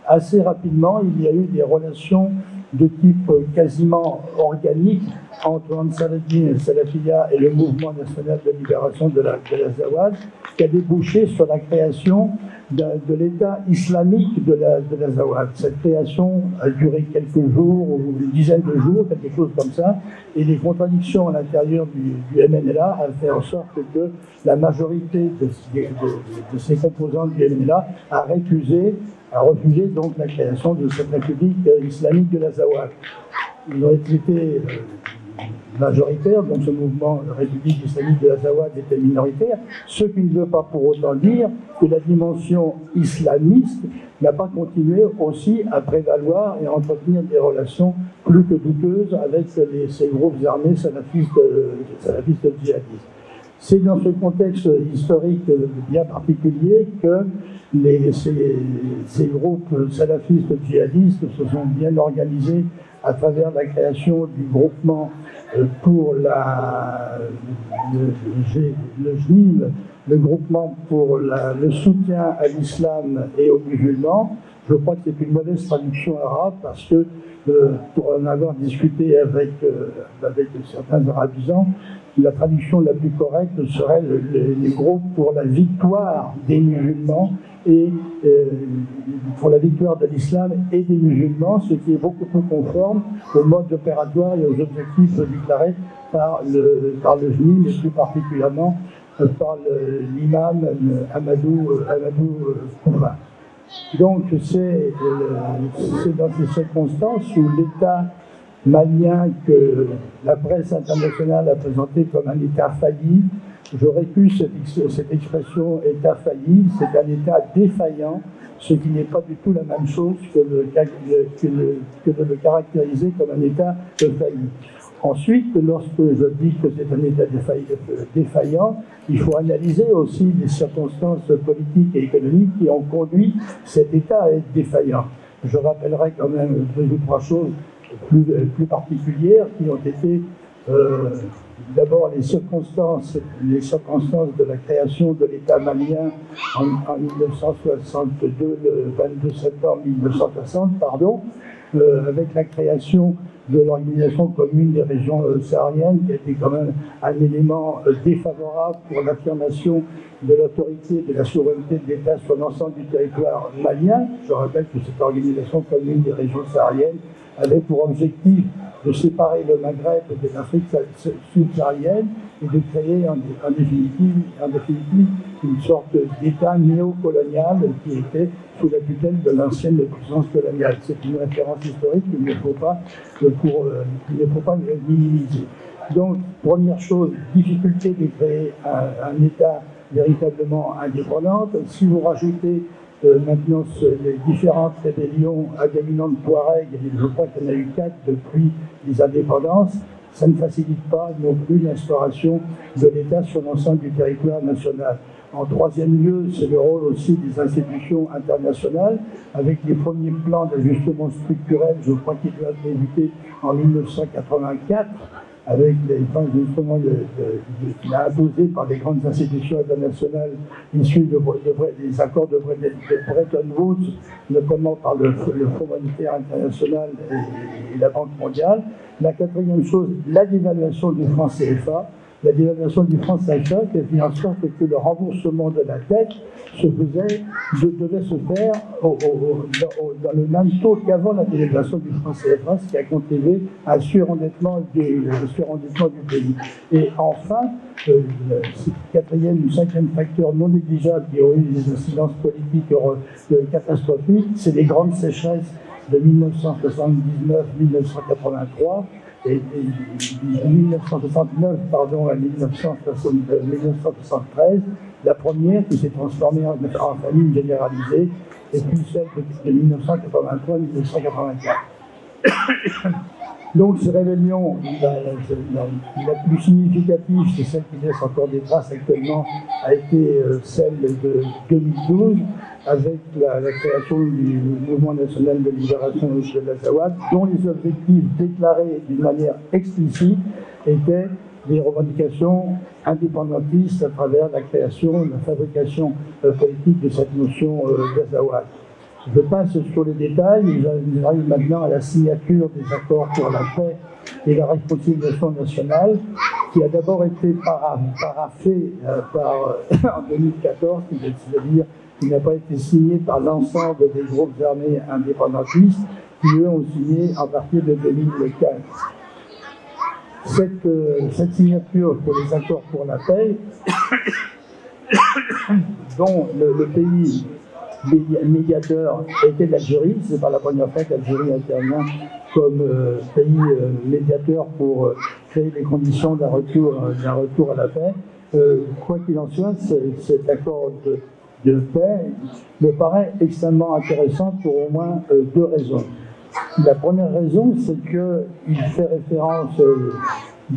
assez rapidement, il y a eu des relations de type quasiment organique entre Ansar ad-Din al-Salafiyya et le mouvement national de libération de l'Azawad, qui a débouché sur la création de l'État islamique de l'Azawad. Cette création a duré quelques jours, ou une dizaine de jours, quelque chose comme ça, et les contradictions à l'intérieur du MNLA a fait en sorte que la majorité de ces composants du MNLA a refusé donc la création de cette République islamique de l'Azawad. Ils ont été majoritaire, donc ce mouvement République islamique de l'Azawad était minoritaire, ce qui ne veut pas pour autant dire que la dimension islamiste n'a pas continué aussi à prévaloir et à entretenir des relations plus que douteuses avec ces groupes armés salafistes djihadistes. C'est dans ce contexte historique bien particulier que ces groupes salafistes djihadistes se sont bien organisés à travers la création du groupement pour le JNIM, le groupement pour le soutien à l'islam et aux musulmans. Je crois que c'est une mauvaise traduction arabe parce que, pour en avoir discuté avec certains arabisants, la traduction la plus correcte serait les groupes pour la victoire des musulmans et pour la victoire de l'islam et des musulmans, ce qui est beaucoup plus conforme au mode opératoire et aux objectifs déclarés par le JNIM et plus particulièrement par l'imam Amadou Koufa. Donc c'est dans ces circonstances où l'État malien que la presse internationale a présenté comme un État failli, j'aurais pu cette expression État failli, c'est un État défaillant, ce qui n'est pas du tout la même chose que de le caractériser comme un État failli. Ensuite, lorsque je dis que c'est un État défaillant, il faut analyser aussi les circonstances politiques et économiques qui ont conduit cet État à être défaillant. Je rappellerai quand même 2 ou 3 choses plus particulières qui ont été d'abord les circonstances de la création de l'État malien en 1962, le 22 septembre 1960, avec la création de l'Organisation commune des régions sahariennes, qui a été quand même un élément défavorable pour l'affirmation de l'autorité de la souveraineté de l'État sur l'ensemble du territoire malien. Je rappelle que cette Organisation commune des régions sahariennes avait pour objectif de séparer le Maghreb de l'Afrique subsaharienne et de créer en définitive une sorte d'État néocolonial qui était sous la tutelle de l'ancienne puissance coloniale. C'est une référence historique qu'il ne faut pas minimiser. Donc, première chose, difficulté de créer un État véritablement indépendant. Si vous rajoutez maintenant les différentes rébellions à dominante Touareg, et je crois qu'il y en a eu 4 depuis les indépendances, ça ne facilite pas non plus l'instauration de l'État sur l'ensemble du territoire national. En troisième lieu, c'est le rôle aussi des institutions internationales, avec les premiers plans d'ajustement structurel, je crois qu'ils doivent débuter en 1984, avec les plans d'ajustement imposés par les grandes institutions internationales issues des accords de Bretton Woods, notamment par le Fonds monétaire international et la Banque mondiale. La quatrième chose, la dévaluation du franc CFA. La dévaluation du franc CFA qui a fait en sorte que le remboursement de la dette devait se faire dans le même taux qu'avant la dévaluation du franc CFA, ce qui a contribué à un surendettement du pays. Et enfin, quatrième ou cinquième facteur non négligeable qui a eu des incidences politiques catastrophiques, c'est les grandes sécheresses de 1979-1983. Et 1969 à 1973, la première qui s'est transformée en famine généralisée, et puis celle de 1983-1984. Donc ces rébellions, la plus significative, c'est celle qui laisse encore des traces actuellement, a été celle de 2012, avec la création du Mouvement national de libération de l'Azawad, dont les objectifs déclarés d'une manière explicite étaient des revendications indépendantistes à travers la création, la fabrication politique de cette notion d'Azawad. Je passe sur les détails, nous arrivons maintenant à la signature des accords pour la paix et la réconciliation nationale, qui a d'abord été paraphé en 2014, c'est-à-dire qui n'a pas été signé par l'ensemble des groupes armés indépendantistes, qui eux ont signé à partir de 2015. Cette signature pour les accords pour la paix, dont le pays médiateur était l'Algérie, c'est pas la première fois qu'Algérie intervient comme pays médiateur pour créer les conditions d'un retour à la paix. Quoi qu'il en soit, cet accord de paix me paraît extrêmement intéressant pour au moins deux raisons. La première raison, c'est qu'il fait référence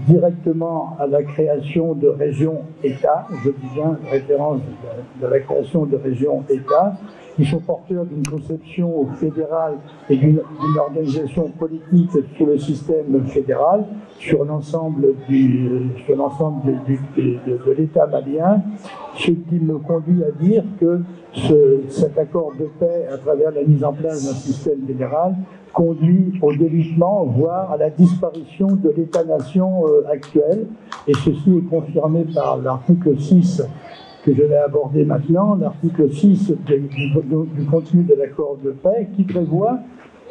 directement à la création de régions-États, je dis bien référence de la création de régions-États, qui sont porteurs d'une conception fédérale et d'une organisation politique sous le système fédéral sur l'ensemble de l'État malien, ce qui me conduit à dire que cet accord de paix, à travers la mise en place d'un système fédéral, conduit au délitement, voire à la disparition de l'État-nation actuel, et ceci est confirmé par l'article 6 que je vais aborder maintenant, l'article 6 du contenu de l'accord de paix, qui prévoit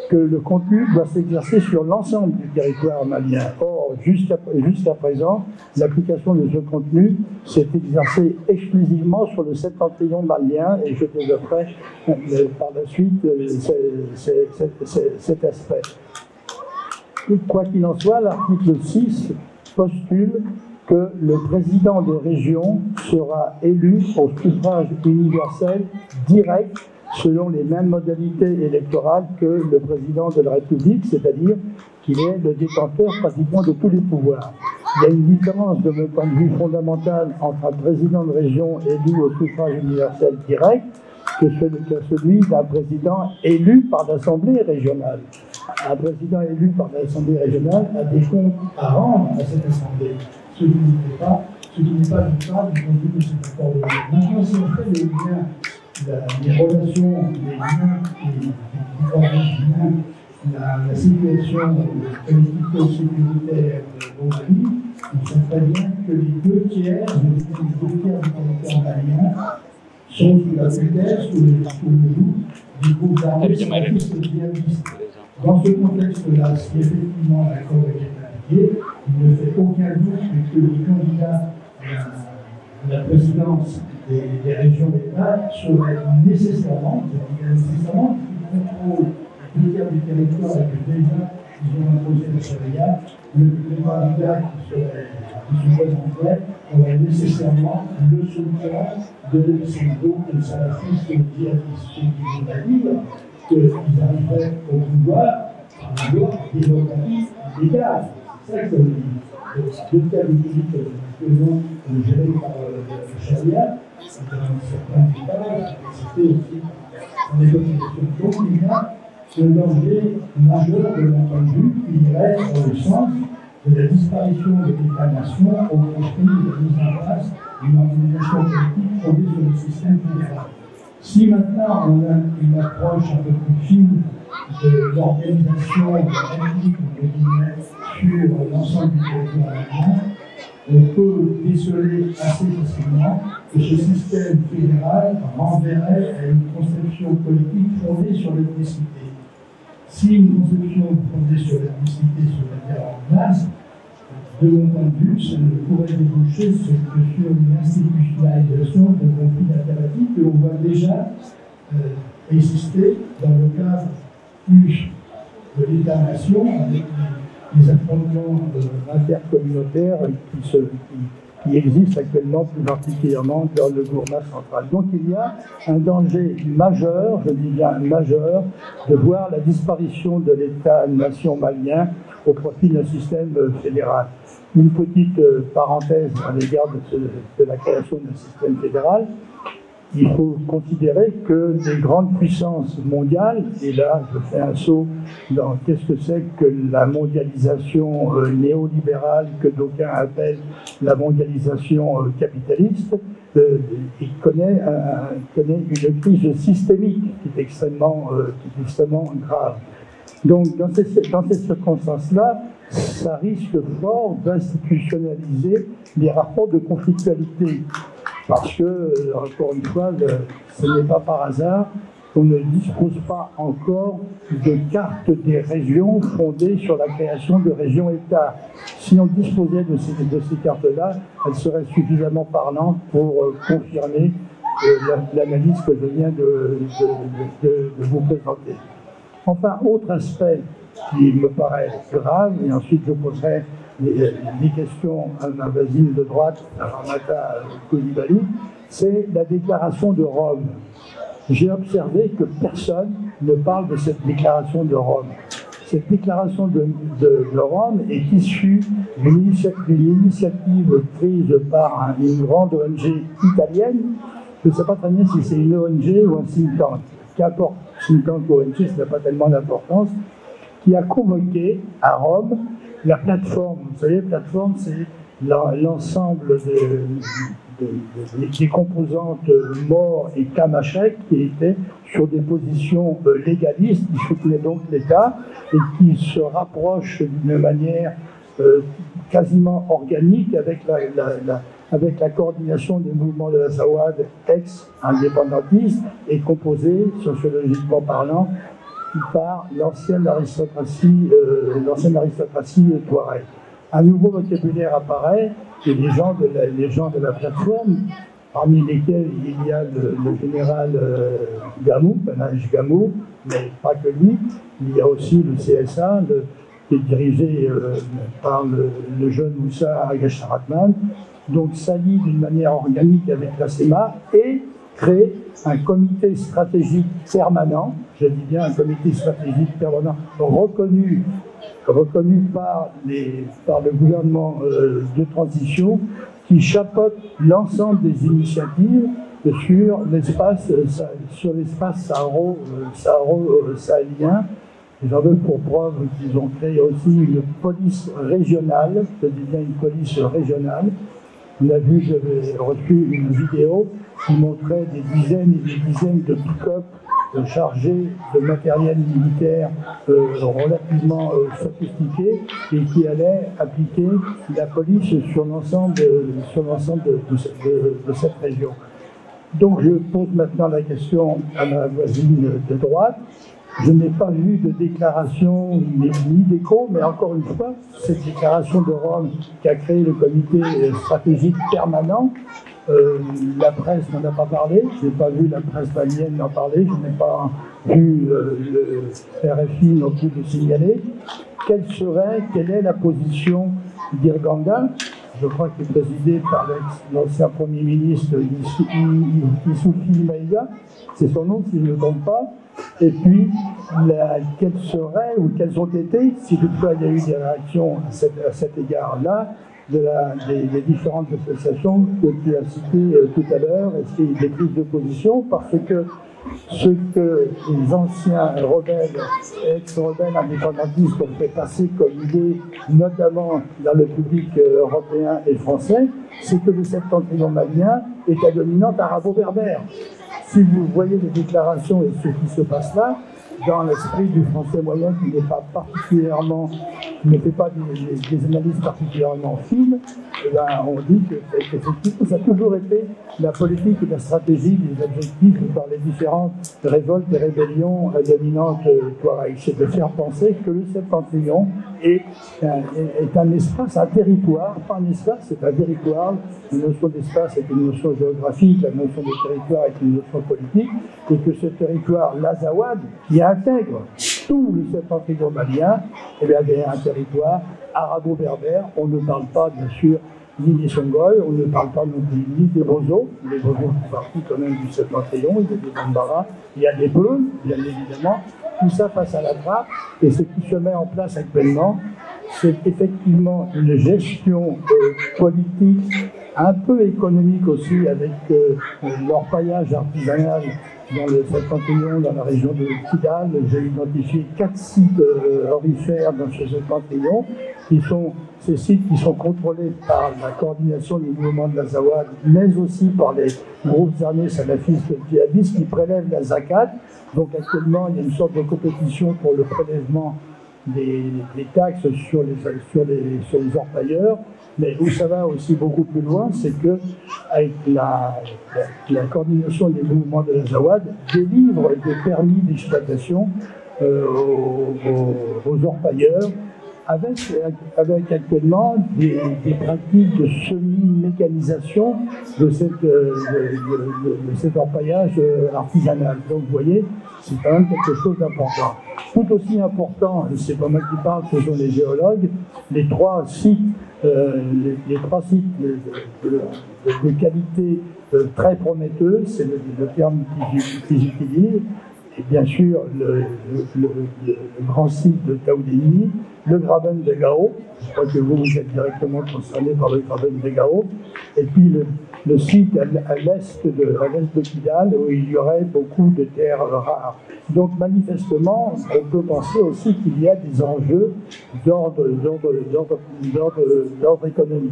que le contenu doit s'exercer sur l'ensemble du territoire malien. Or, jusqu'à présent, l'application de ce contenu s'est exercée exclusivement sur le septentrion malien, et je développerai par la suite cet aspect. Quoi qu'il en soit, l'article 6 postule que le président des régions sera élu au suffrage universel direct selon les mêmes modalités électorales que le président de la République, c'est-à-dire qu'il est le détenteur pratiquement de tous les pouvoirs. Il y a une différence de mon point de vue fondamentale entre un président de région élu au suffrage universel direct que celui d'un président élu par l'Assemblée régionale. Un président élu par l'Assemblée régionale a des comptes à rendre à cette Assemblée, ce qui n'est pas le cas du point de vue de cet accord de paix. Maintenant, si on fait les liens, les relations, les liens la situation politico-sécuritaire de Roumanie, on sait très bien que les deux tiers du territoire malien sont sous la tutelle, sous le joug du groupe d'armées séparatistes djihadistes. Dans ce contexte-là, si effectivement l'accord est appliqué, il ne fait aucun doute que les candidats à la présidence des régions d'État seraient nécessairement, qui contrôlent le tiers du territoire et que déjà ils ont imposé la charia, le candidat qui se présenterait aurait nécessairement le soutien de ces groupes de salafistes et djihadistes. Ce qui veut dire qu'ils arriveraient au pouvoir par une loi démocratique légale. C'est ça que ça veut dire. Deux cas de musique gérés par la charia, dans certains États, c'était aussi des constitutions. Donc il y a un danger majeur de mon point de vue qui irait dans le sens de la disparition de l'État-nation au profit de la mise en place d'une organisation politique fondée sur le système fédéral. Si maintenant on a une approche un peu plus fine de l'organisation de la République sur l'ensemble du territoire malien, on peut déceler assez facilement que ce système fédéral renverrait à une conception politique fondée sur l'ethnicité. Si une conception fondée sur l'ethnicité se mettait en place, de mon point de vue, ça ne pourrait déboucher sur une institutionnalisation de conflits alternatifs que l'on voit déjà exister dans le cadre plus de l'État-nation avec les affrontements intercommunautaires qui existent actuellement plus particulièrement dans le Gourma central. Donc il y a un danger majeur, je dis bien majeur, de voir la disparition de l'État-nation malien au profit d'un système fédéral. Une petite parenthèse à l'égard de la création d'un système fédéral. Il faut considérer que les grandes puissances mondiales, et là je fais un saut dans qu'est-ce que c'est que la mondialisation néolibérale, que d'aucuns appellent la mondialisation capitaliste, il connaît une crise systémique qui est extrêmement grave. Donc dans ces circonstances-là, ça risque fort d'institutionnaliser les rapports de conflictualité. Parce que, encore une fois, ce n'est pas par hasard qu'on ne dispose pas encore de carte des régions fondée sur la création de régions-États. Si on disposait de ces cartes-là, elles seraient suffisamment parlantes pour confirmer l'analyse que je viens de vous présenter. Enfin, autre aspect qui me paraît grave, et ensuite je poserai les questions à ma voisine de droite, à Ramata Coulibaly, c'est la déclaration de Rome. J'ai observé que personne ne parle de cette déclaration de Rome. Cette déclaration de Rome est issue d'une initiative prise par une grande ONG italienne. Je ne sais pas très bien si c'est une ONG ou un think tank. Qu'importe, think tank ou ONG, ça n'a pas tellement d'importance, qui a convoqué à Rome la plateforme. Vous savez, la plateforme, c'est l'ensemble des composantes Mor et Kamachek qui étaient sur des positions légalistes, qui soutenaient donc l'État et qui se rapprochent d'une manière quasiment organique avec la coordination des mouvements de l'Azawad ex-indépendantistes et composée, sociologiquement parlant, par l'ancienne aristocratie touareg. Un nouveau vocabulaire apparaît et les gens de la plateforme, parmi lesquels il y a le général Gamou, Panaj Gamou, mais pas que lui, il y a aussi le CSA, qui est dirigé par le jeune Moussa Agacharatman, donc s'allie d'une manière organique avec la SEMA et crée un comité stratégique permanent, je dis bien un comité stratégique permanent reconnu par le gouvernement de transition qui chapeaute l'ensemble des initiatives sur l'espace saharo-sahélien. J'en veux pour preuve qu'ils ont créé aussi une police régionale, je dis bien une police régionale. On a vu, j'avais reçu une vidéo qui montrait des dizaines et des dizaines de pick-up chargés de matériel militaire relativement sophistiqué et qui allaient appliquer la police sur l'ensemble de cette région. Donc je pose maintenant la question à ma voisine de droite. Je n'ai pas vu de déclaration ni d'écho, mais encore une fois, cette déclaration de Rome qui a créé le comité stratégique permanent, la presse n'en a pas parlé, je n'ai pas vu la presse malienne en parler, je n'ai pas vu le RFI non plus le signaler. Quelle est la position d'Irganda? Je crois qu'il est présidé par l'ancien Premier ministre Issoufi Maïga, c'est son nom si je ne me trompe pas. Et puis, quelles seraient ou quelles ont été, si toutefois il y a eu des réactions à cet égard-là, des différentes associations que tu as citées tout à l'heure, est-ce qu'il y a eu des prises de position? Parce que ce que les anciens rebelles, ex-rebelles indépendantistes ont fait passer comme idée, notamment dans le public européen et français, c'est que le septentrion malien est à dominante arabo-berbère. Si vous voyez les déclarations et ce qui se passe là, dans l'esprit du français moyen qui n'est pas particulièrement, qui ne fait pas des analyses particulièrement fines, eh ben, on dit que ça a toujours été la politique et la stratégie des objectifs par les différentes révoltes et rébellions dominantes touareg. C'est de faire penser que le septentrion est un espace, un territoire, pas un espace, c'est un territoire. La notion d'espace est une notion géographique, la notion de territoire est une notion politique, et que ce territoire, l'Azawad, qui intègre tout le septentrion malien, eh bien, est un territoire arabo-berbère. On ne parle pas, bien sûr, ni des Songhai, on ne parle pas non plus ni des Bozo. Les Bozo font partie quand même du septentrion, il y a des Bambara, il y a des Bleus, bien évidemment. Tout ça passe à la trappe, et ce qui se met en place actuellement, c'est effectivement une gestion politique, un peu économique aussi, avec l'orpaillage artisanal dans le septentrion, dans la région de Kidal. J'ai identifié 4 sites orifères dans ce septentrion, ces sites qui sont contrôlés par la coordination du mouvement de l'Azawad, mais aussi par les groupes armés salafistes djihadistes qui prélèvent la zakat. Donc actuellement, il y a une sorte de compétition pour le prélèvement des taxes sur les orpailleurs. Mais où ça va aussi beaucoup plus loin, c'est que avec la coordination des mouvements de l'Azawad délivre des permis d'exploitation aux orpailleurs avec actuellement des pratiques de semi-mécanisation de cet orpaillage artisanal. Donc vous voyez, c'est quand même quelque chose d'important. Tout aussi important, et c'est pas moi qui parle, ce sont les géologues, les trois sites de qualité très prometteuse, c'est le terme qu'ils utilisent. Et bien sûr, le grand site de Taoudéni, le Graben de Gao, je crois que vous êtes directement concerné par le Graben de Gao, et puis le site à l'est de Kidal, où il y aurait beaucoup de terres rares. Donc manifestement, on peut penser aussi qu'il y a des enjeux d'ordre économique.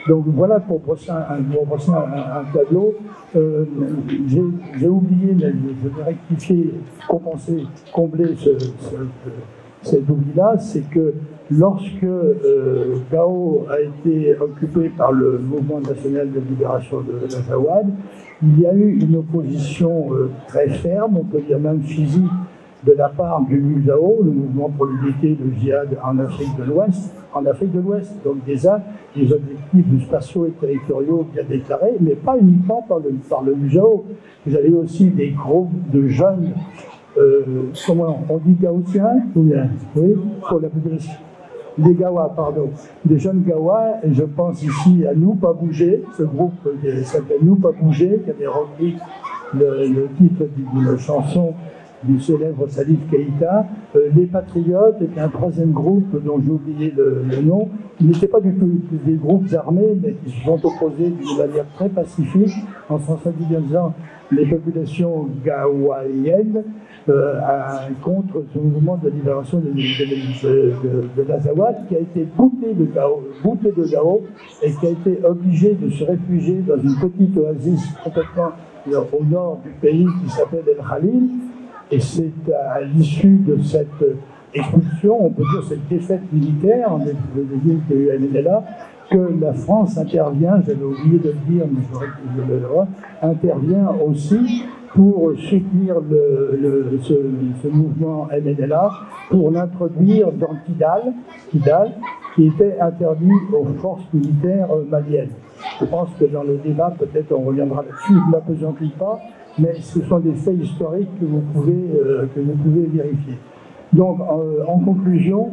Donc voilà pour brosser un tableau. J'ai oublié, mais je vais rectifier, compenser, combler cet oubli-là, c'est que lorsque Gao a été occupé par le mouvement national de libération de l'Azawad, il y a eu une opposition très ferme, on peut dire même physique, de la part du MUSAO, le mouvement pour l'unité de djihad en Afrique de l'Ouest, donc déjà des objectifs spatiaux et territoriaux bien déclarés, mais pas uniquement par le MUSAO. Vous avez aussi des groupes de jeunes, comment on dit gaotiens, oui, pour la population. Des Gawa, pardon, des jeunes Gawa, et je pense ici à Nous Pas Bouger, ce groupe qui s'appelle Nous Pas Bouger, qui avait repris le titre d'une chanson du célèbre Salif Keïta, les Patriotes, et un troisième groupe dont j'ai oublié le nom, qui n'étaient pas du tout des groupes armés, mais qui se sont opposés d'une manière très pacifique en sensibilisant les populations gawaïennes contre ce mouvement de libération de l'Azawad, qui a été bouté de Gao et qui a été obligé de se réfugier dans une petite oasis complètement au nord du pays qui s'appelle El Khalil. Et c'est à l'issue de cette expulsion, on peut dire cette défaite militaire, en ville qu'il y a eu là, que la France intervient, j'avais oublié de le dire, mais je le vois, intervient aussi pour soutenir ce mouvement MNLA, pour l'introduire dans Kidal, qui était interdit aux forces militaires maliennes. Je pense que dans le débat, peut-être on reviendra là-dessus, je ne m'appesantis pas, mais ce sont des faits historiques que vous pouvez vérifier. Donc, en conclusion,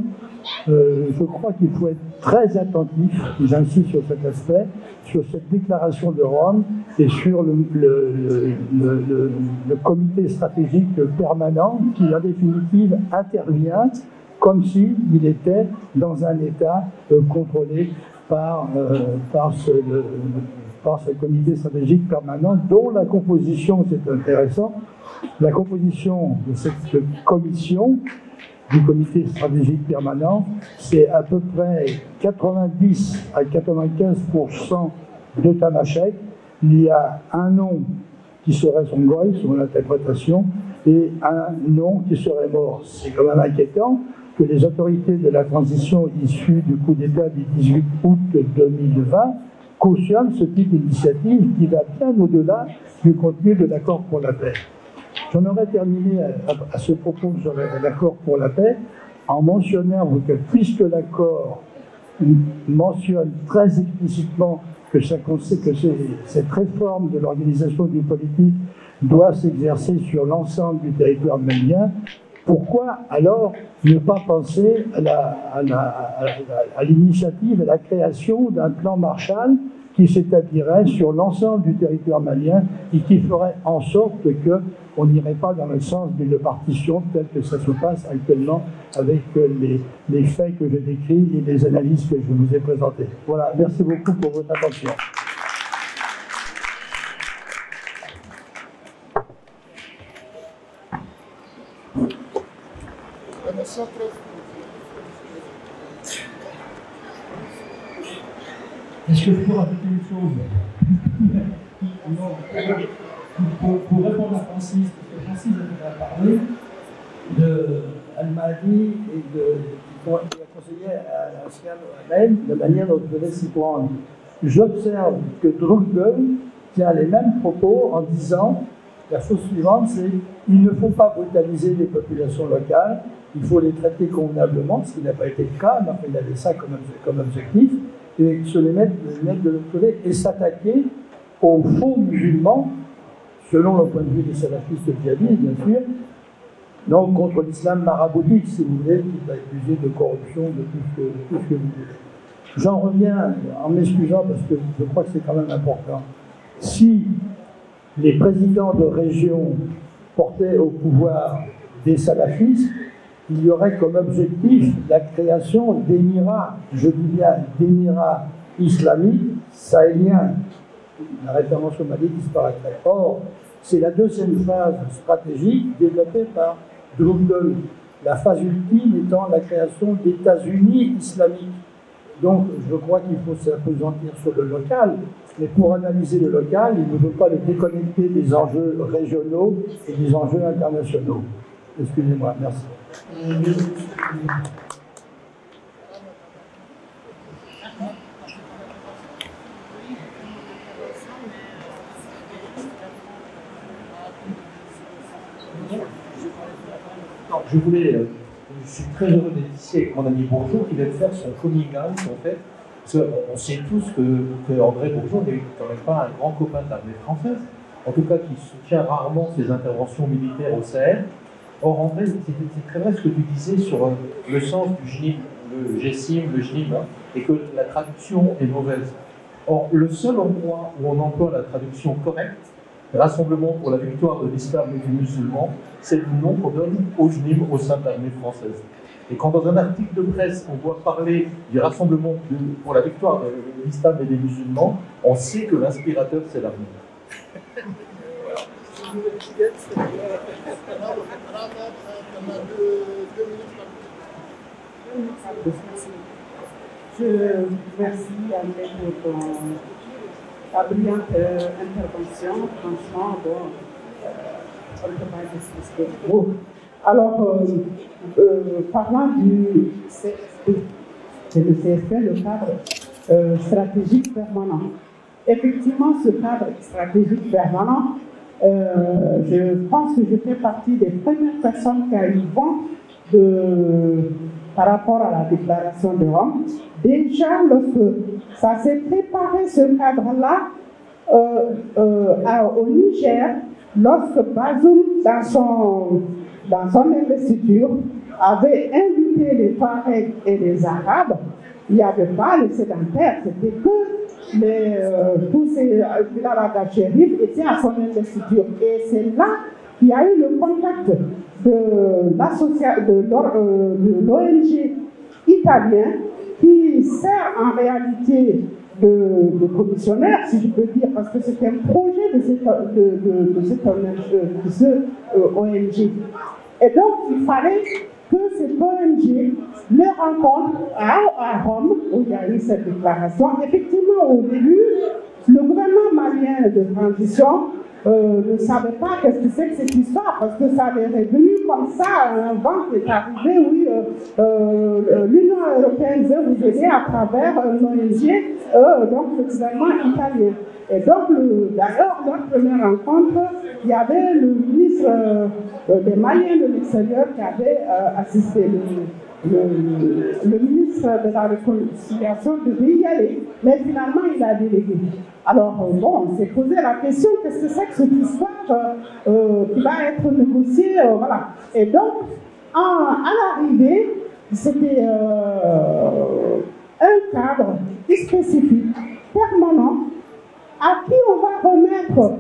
je crois qu'il faut être très attentif, j'insiste sur cet aspect, sur cette déclaration de Rome et sur le comité stratégique permanent qui, en définitive, intervient comme s'il était dans un État contrôlé par ce comité stratégique permanent, dont la composition, c'est intéressant, la composition de cette commission du comité stratégique permanent, c'est à peu près 90 à 95% de Tamashek. Il y a un nom qui serait son goy, son interprétation, et un nom qui serait mort. C'est quand même inquiétant que les autorités de la transition issue du coup d'État du 18 août 2020 cautionnent ce type d'initiative qui va bien au-delà du contenu de l'accord pour la paix. J'en aurais terminé à ce propos sur l'accord pour la paix en mentionnant que puisque l'accord mentionne très explicitement que cette réforme de l'organisation du politique doit s'exercer sur l'ensemble du territoire malien, pourquoi alors ne pas penser à l'initiative, à la création d'un plan Marshall qui s'établirait sur l'ensemble du territoire malien et qui ferait en sorte qu'on n'irait pas dans le sens d'une partition telle que ça se passe actuellement avec les faits que je décris et les analyses que je vous ai présentées. Voilà, merci beaucoup pour votre attention. Est-ce que je peux rajouter une chose pour répondre à Francis, parce que Francis a parlé d'Al-Mahdi et qui a conseillé à l'ancien Ahmed la manière dont il devait s'y prendre. J'observe que Drukgyal tient les mêmes propos en disant La chose suivante, c'est qu'il ne faut pas brutaliser les populations locales, il faut les traiter convenablement, ce qui n'a pas été le cas, mais enfin, il avait ça comme objectif, et se les mettre de l'autre côté et s'attaquer aux faux musulmans, selon le point de vue des salafistes djihadistes, bien sûr, donc contre l'islam maraboutique, si vous voulez, qui est accusé de corruption, de tout ce que vous voulez. J'en reviens en m'excusant parce que je crois que c'est quand même important. Si les présidents de région portaient au pouvoir des salafistes, il y aurait comme objectif la création d'émirats, je dis bien d'émirats islamiques sahéliens. La référence au Mali disparaîtrait. Or, c'est la deuxième phase stratégique développée par Drumdol. La phase ultime étant la création d'États-Unis islamiques. Donc, je crois qu'il faut s'appesantir sur le local, mais pour analyser le local, il ne faut pas le déconnecter des enjeux régionaux et des enjeux internationaux. Excusez-moi, merci. Je suis très heureux d'être ici avec mon ami Bourgeot qui vient de faire son coming out en fait. Parce qu'on sait tous que André Bourgeot n'est quand même pas un grand copain de l'armée française, en tout cas qui soutient rarement ses interventions militaires au Sahel. Or André, c'est très vrai ce que tu disais sur le sens du JNIM, le GESIM, le JNIM, hein, et que la traduction est mauvaise. Or, le seul endroit où on emploie la traduction correcte, Rassemblement pour la victoire de l'islam et du musulman, c'est le nom qu'on donne au JNIM au sein de l'armée française. Et quand dans un article de presse, on doit parler du rassemblement pour la victoire de l'islam et des musulmans, on sait que l'inspirateur, c'est l'armée. Je remercie André pour ta brillante intervention. Franchement, on ne peut pas expliquer. Alors, parlant du CSP, c'est le CSP, le cadre stratégique permanent. Effectivement, ce cadre stratégique permanent, je pense que je fais partie des premières personnes qui a eu vent par rapport à la déclaration de Rome. Déjà, lorsque ça s'est préparé, ce cadre-là, au Niger, lorsque Bazoum, dans son investiture, avait invité les Touaregs et les Arabes, il n'y avait pas les sédentaires, c'était que tous ces Bilal-Aga-Chérif étaient à son investiture. Et c'est là qu'il y a eu le contact de l'ONG italien qui sert en réalité de commissionnaire, si je peux dire, parce que c'est un projet de cette ONG. Et donc, il fallait que cette ONG le rencontre à Rome, où il y a eu cette déclaration. Effectivement, au début, le gouvernement malien de transition ne savait pas qu'est-ce que c'est que cette histoire, parce que ça avait revenu comme ça, un vent qui est arrivé, oui, l'Union européenne veut vous aider à travers l'ONG, donc le gouvernement italien. Et donc, d'ailleurs, notre première rencontre, il y avait le ministre des Maliens de l'extérieur qui avait assisté. Le ministre de la Réconciliation devait y aller, mais finalement, il a délégué. Alors, bon, on s'est posé la question, qu'est-ce que c'est que cette histoire qui va être négociée, voilà. Et donc, à l'arrivée, c'était un cadre spécifique, permanent, à qui on va remettre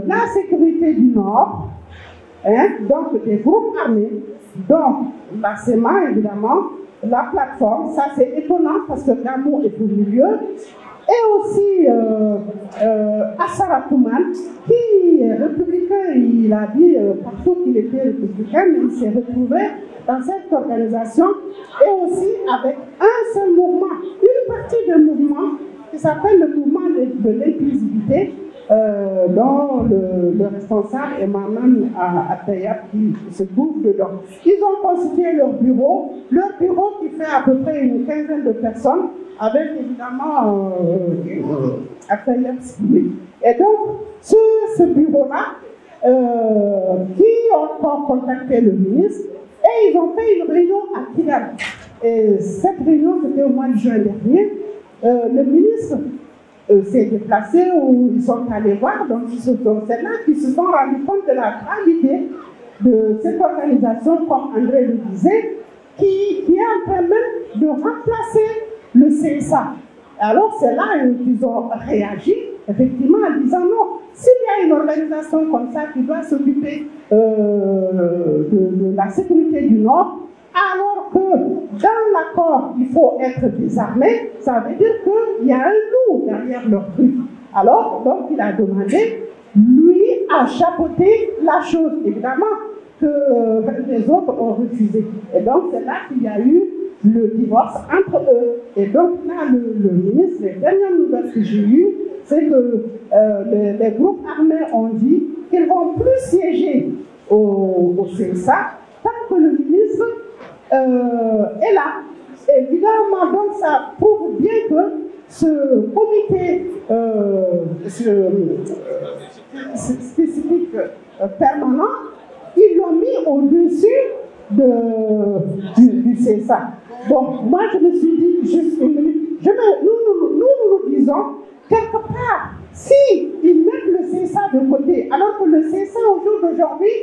la sécurité du Nord, hein, donc des groupes armés, donc la SEMA évidemment, la plateforme, ça c'est étonnant parce que Gamou est au milieu, et aussi Assara Touman, qui est républicain, il a dit partout qu'il était républicain, mais il s'est retrouvé dans cette organisation, et aussi avec un seul mouvement, une partie du mouvement, qui s'appelle le mouvement de l'inclusivité, dont le responsable est Maman Atayab qui se trouve dedans. Ils ont constitué leur bureau qui fait à peu près une quinzaine de personnes, avec évidemment accueillir civils. Et donc, ce bureau-là, qui ont contacté le ministre, et ils ont fait une réunion à Kigali. Et cette réunion, c'était au mois de juin dernier. Le ministre s'est déplacé où ils sont allés voir, donc c'est là qu'ils se sont rendus compte de la gravité de cette organisation, comme André le disait, qui est en train même de remplacer le CSA. Alors c'est là qu'ils ont réagi, effectivement, en disant non, s'il y a une organisation comme ça qui doit s'occuper de la sécurité du Nord, alors que dans l'accord, il faut être désarmé, ça veut dire qu'il y a un loup derrière leur truc. Alors, donc, il a demandé, lui, à chapeauter la chose, évidemment, que les autres ont refusé. Et donc, c'est là qu'il y a eu le divorce entre eux. Et donc, là, le ministre, les dernières nouvelles que j'ai eues, c'est que les groupes armés ont dit qu'ils ne vont plus siéger au CSA tant que le ministre est là. Évidemment, donc ça prouve bien que ce comité spécifique permanent, ils l'ont mis au-dessus du CSA. Donc, moi, je me suis dit, juste une minute, nous disons, quelque part, si ils mettent le CSA de côté, alors que le CSA au jour d'aujourd'hui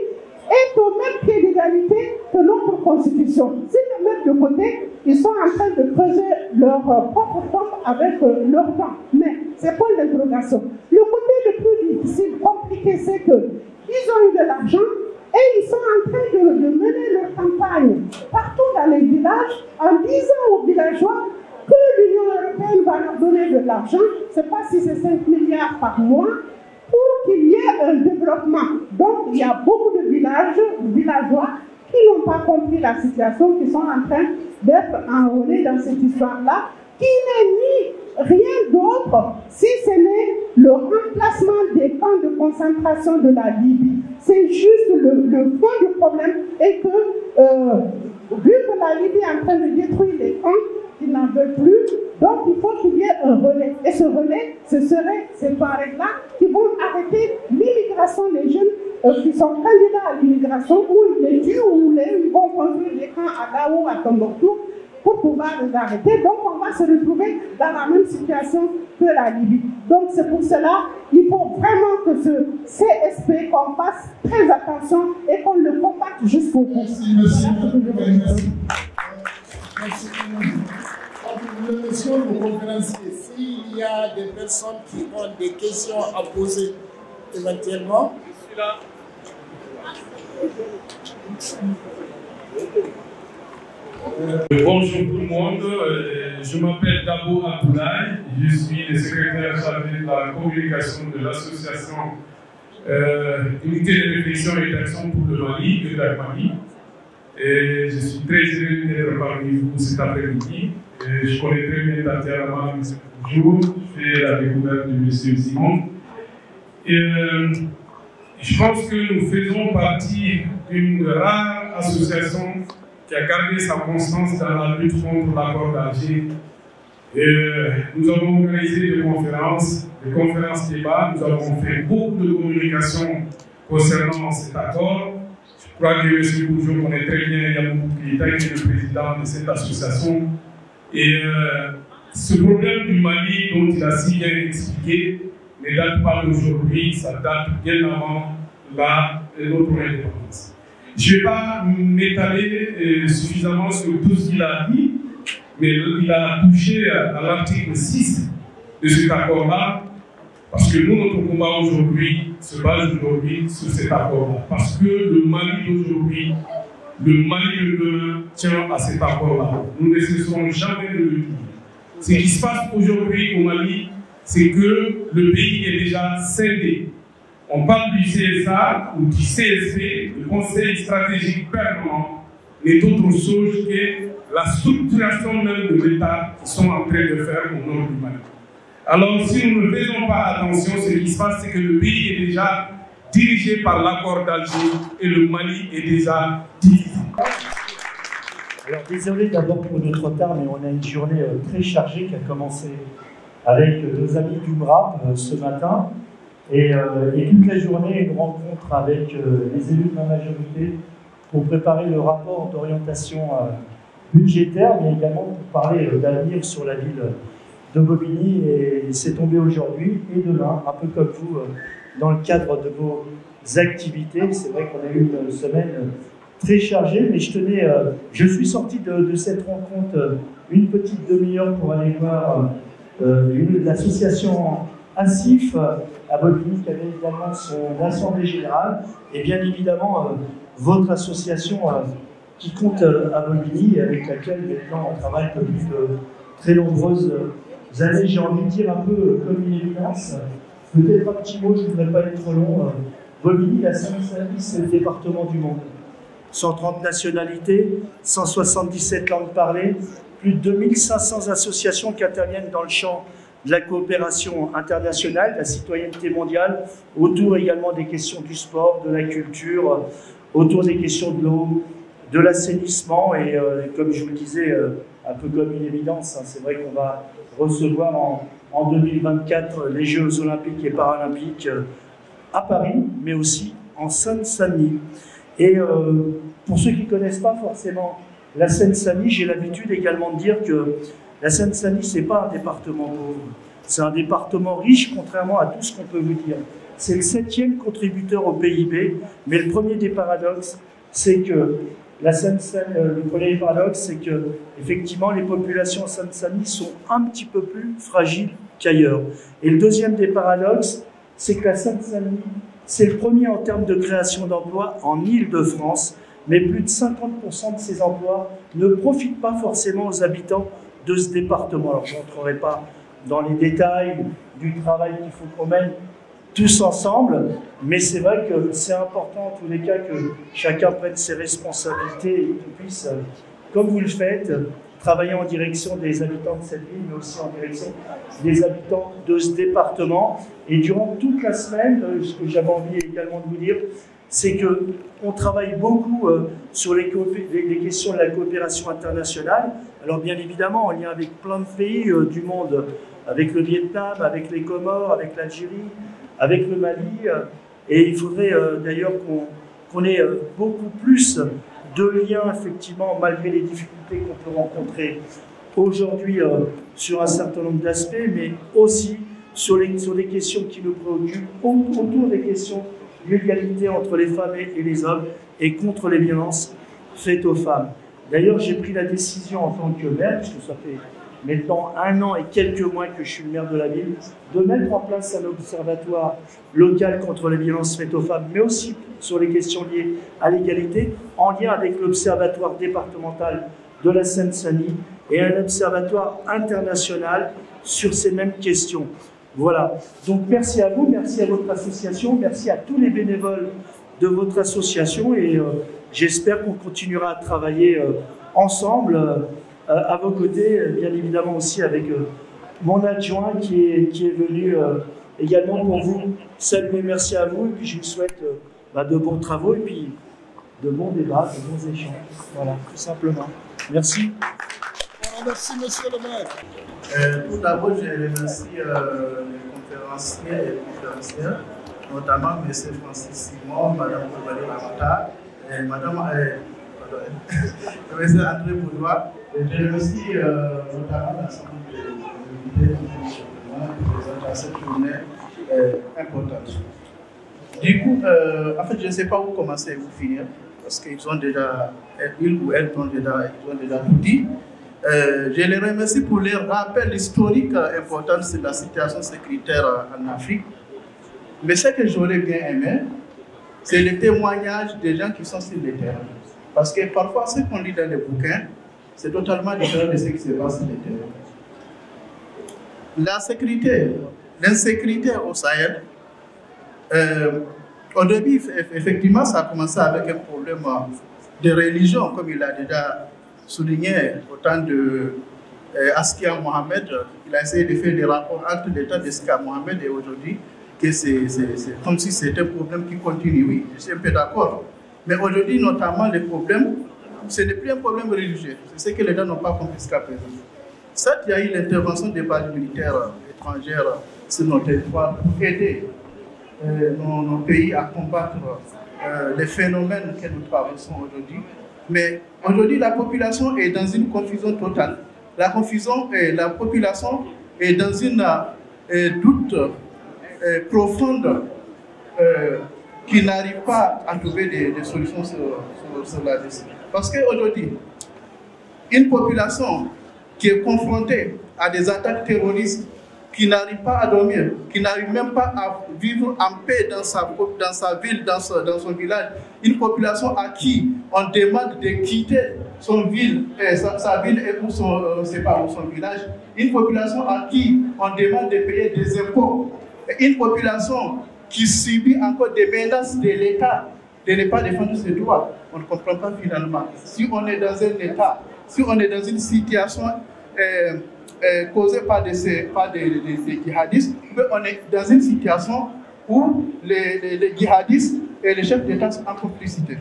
est au même pied d'égalité que notre constitution. S'ils le mettent de côté, ils sont en train de creuser leur propre tombe avec leur temps. Mais c'est point d'interrogation. Le côté le plus difficile, compliqué, c'est qu'ils ont eu de l'argent et ils sont en train de mener leur campagne partout dans les villages en disant aux villageois que l'Union européenne va leur donner de l'argent, je ne sais pas si c'est 5 milliards par mois, pour qu'il y ait un développement. Donc, il y a beaucoup de villageois qui n'ont pas compris la situation, qui sont en train d'être enrôlés dans cette histoire-là, qui n'est ni rien d'autre si ce n'est le remplacement des camps de concentration de la Libye. C'est juste le fond du problème et que, vu que la Libye est en train de détruire les camps, ils n'en veulent plus, donc il faut qu'il y ait un relais. Et ce relais, ce serait ces Touaregs-là qui vont arrêter l'immigration des jeunes qui sont candidats à l'immigration, où ils les tuent, où ils vont construire des camps à Gao, à Tombouctou, pour pouvoir les arrêter. Donc on va se retrouver dans la même situation que la Libye. Donc c'est pour cela qu'il faut vraiment que ce CSP, qu'on fasse très attention et qu'on le combatte jusqu'au bout. Merci. Monsieur le conférencier, s'il y a des personnes qui ont des questions à poser éventuellement. Je suis là. Bonjour tout le monde, je m'appelle Dabo Abdoulaye, je suis le secrétaire chargé de la communication de l'association Unité de réflexion et d'action pour le Mali, de Dagmali. Et je suis très heureux d'être parmi vous cet après-midi. Je connais très bien Tatiana Malam ce jour, je fais la découverte de M. Simon. Et je pense que nous faisons partie d'une rare association qui a gardé sa constance dans la lutte contre l'accord d'Alger. Nous avons organisé des conférences débats, nous avons fait beaucoup de communication concernant cet accord. Je crois que M. Bourgeot connaît très bien Yamoubou Keïta, qui est le président de cette association. Et ce problème du Mali, dont il a si bien expliqué, ne date pas d'aujourd'hui, ça date bien avant notre indépendance. Je ne vais pas m'étaler suffisamment sur tout ce qu'il a dit, mais il a touché à l'article 6 de cet accord-là, parce que nous, notre combat aujourd'hui se base aujourd'hui sur cet accord-là. Parce que le Mali d'aujourd'hui, le Mali de demain tient à cet accord-là. Nous ne cesserons jamais de le dire. Ce qui se passe aujourd'hui au Mali, c'est que le pays est déjà scindé. On parle du CSA ou du CSP, le Conseil stratégique permanent, n'est autre chose que la structuration même de l'État qu'ils sont en train de faire au nord du Mali. Alors, si nous ne faisons pas attention, ce qui se passe, c'est que le pays est déjà dirigé par l'accord d'Alger et le Mali est déjà divisé. Alors, désolé d'abord pour notre retard, mais on a une journée très chargée qui a commencé avec nos amis du MRAP ce matin. Et toute la journée, une rencontre avec les élus de la majorité pour préparer le rapport d'orientation budgétaire, mais également pour parler d'avenir sur la ville de Bobigny. Et c'est tombé aujourd'hui et demain, un peu comme vous, dans le cadre de vos activités. C'est vrai qu'on a eu une semaine très chargée, mais je suis sorti de cette rencontre une petite demi-heure pour aller voir l'association ASIF à Bobigny, qui avait également son assemblée générale, et bien évidemment votre association qui compte à Bobigny, avec laquelle maintenant on travaille depuis de très nombreuses années. J'ai envie de dire un peu comme une évidence, peut-être un petit mot, je ne voudrais pas être trop long. Bobigny, la Seine-Saint-Denis, c'est le département du monde. 130 nationalités, 177 langues parlées, plus de 2500 associations qui interviennent dans le champ de la coopération internationale, de la citoyenneté mondiale, autour également des questions du sport, de la culture, autour des questions de l'eau, de l'assainissement, et comme je vous le disais, un peu comme une évidence, hein, c'est vrai qu'on va recevoir en 2024 les Jeux Olympiques et Paralympiques à Paris, mais aussi en Seine-Saint-Denis. Et pour ceux qui ne connaissent pas forcément la Seine-Saint-Denis, j'ai l'habitude également de dire que la Seine-Saint-Denis, ce n'est pas un département pauvre, c'est un département riche, contrairement à tout ce qu'on peut vous dire. C'est le 7e contributeur au PIB, mais le premier des paradoxes, c'est que le premier paradoxe, c'est que effectivement, les populations en Seine-Saint-Denis sont un petit peu plus fragiles qu'ailleurs. Et le deuxième des paradoxes, c'est que la Seine-Saint-Denis, c'est le premier en termes de création d'emplois en Île-de-France, mais plus de 50% de ces emplois ne profitent pas forcément aux habitants de ce département. Alors, je n'entrerai pas dans les détails du travail qu'il faut qu'on mène tous ensemble, mais c'est vrai que c'est important en tous les cas que chacun prenne ses responsabilités et qu'il puisse, comme vous le faites, travailler en direction des habitants de cette ville, mais aussi en direction des habitants de ce département. Et durant toute la semaine, ce que j'avais envie également de vous dire, c'est qu'on travaille beaucoup sur les questions de la coopération internationale. Alors bien évidemment, en lien avec plein de pays du monde, avec le Vietnam, avec les Comores, avec l'Algérie, avec le Mali. Et il faudrait d'ailleurs qu'on ait beaucoup plus de liens, effectivement, malgré les difficultés qu'on peut rencontrer aujourd'hui sur un certain nombre d'aspects, mais aussi sur des questions qui nous préoccupent, autour des questions l'égalité entre les femmes et les hommes et contre les violences faites aux femmes. D'ailleurs, j'ai pris la décision en tant que maire, puisque ça fait maintenant 1 an et quelques mois que je suis le maire de la ville, de mettre en place un observatoire local contre les violences faites aux femmes, mais aussi sur les questions liées à l'égalité, en lien avec l'observatoire départemental de la Seine-Saint-Denis et un observatoire international sur ces mêmes questions. Voilà, donc merci à vous, merci à votre association, merci à tous les bénévoles de votre association et j'espère qu'on continuera à travailler ensemble à vos côtés, bien évidemment aussi avec mon adjoint qui est venu également pour vous saluer. Merci à vous et puis je vous souhaite de bons travaux et puis de bons débats, de bons échanges. Voilà, tout simplement. Merci. Merci, monsieur le maire. Tout d'abord, je remercie les conférenciers et conférencières, notamment M. Francis Simon, Mme Valérie Lamata, et Mme André Boudois. Je remercie notamment l'ensemble des invités qui présentent à cette journée importante. Du coup, en fait, je ne sais pas où commencer et où finir, parce qu'ils ont déjà, ils ou elles ont déjà tout dit. Je les remercie pour les rappels historiques importants sur la situation sécuritaire en Afrique. Mais ce que j'aurais bien aimé, c'est le témoignage des gens qui sont sur le terrain. Parce que parfois, ce qu'on lit dans les bouquins, c'est totalement différent de ce qui se passe sur le terrain. La sécurité, l'insécurité au Sahel, au début, effectivement, ça a commencé avec un problème de religion, comme il a déjà souligné au temps de Askia Mohamed. Il a essayé de faire des rapports entre l'état d'Askia Mohamed et aujourd'hui, que c'est comme si c'était un problème qui continue. Oui, je suis un peu d'accord. Mais aujourd'hui, notamment, le problème, ce n'est plus un problème religieux. C'est ce que les gens n'ont pas compris jusqu'à présent. Certes, il y a eu l'intervention des bases militaires étrangères sur nos territoires pour aider nos pays à combattre les phénomènes que nous traversons aujourd'hui. Mais aujourd'hui, la population est dans une confusion totale. La population est dans une doute profonde qui n'arrive pas à trouver des solutions sur la question. Parce qu'aujourd'hui, une population qui est confrontée à des attaques terroristes, qui n'arrive pas à dormir, qui n'arrive même pas à vivre en paix dans sa ville, dans son village, une population à qui on demande de quitter sa ville ou son village, une population à qui on demande de payer des impôts, une population qui subit encore des menaces de l'État de ne pas défendre ses droits. On ne comprend pas finalement. Si on est dans un État, si on est dans une situation causée par des djihadistes, on est dans une situation où les djihadistes et les chefs d'État sont en complicité.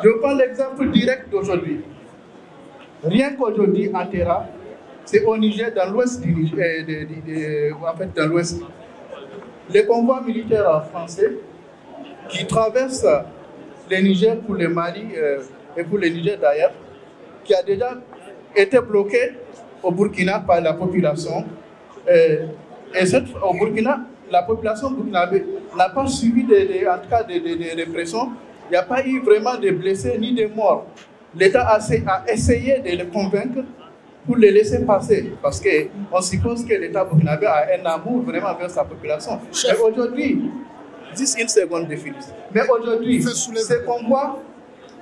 Je prends l'exemple direct d'aujourd'hui. Rien qu'aujourd'hui à Terra, c'est au Niger, dans l'ouest du Niger, en fait dans l'ouest. Les convois militaires français qui traversent le Niger pour le Mali et pour le Niger d'ailleurs, qui a déjà été bloqué au Burkina par la population. Au Burkina, la population burkinabé n'a pas subi en tout cas de répression. Il n'y a pas eu vraiment de blessés ni de morts. L'État a essayé de les convaincre pour les laisser passer, parce qu'on suppose que l'État burkinabé a un amour vraiment vers sa population. Mais aujourd'hui, 10 secondes de Philippe. Mais aujourd'hui, ce convoi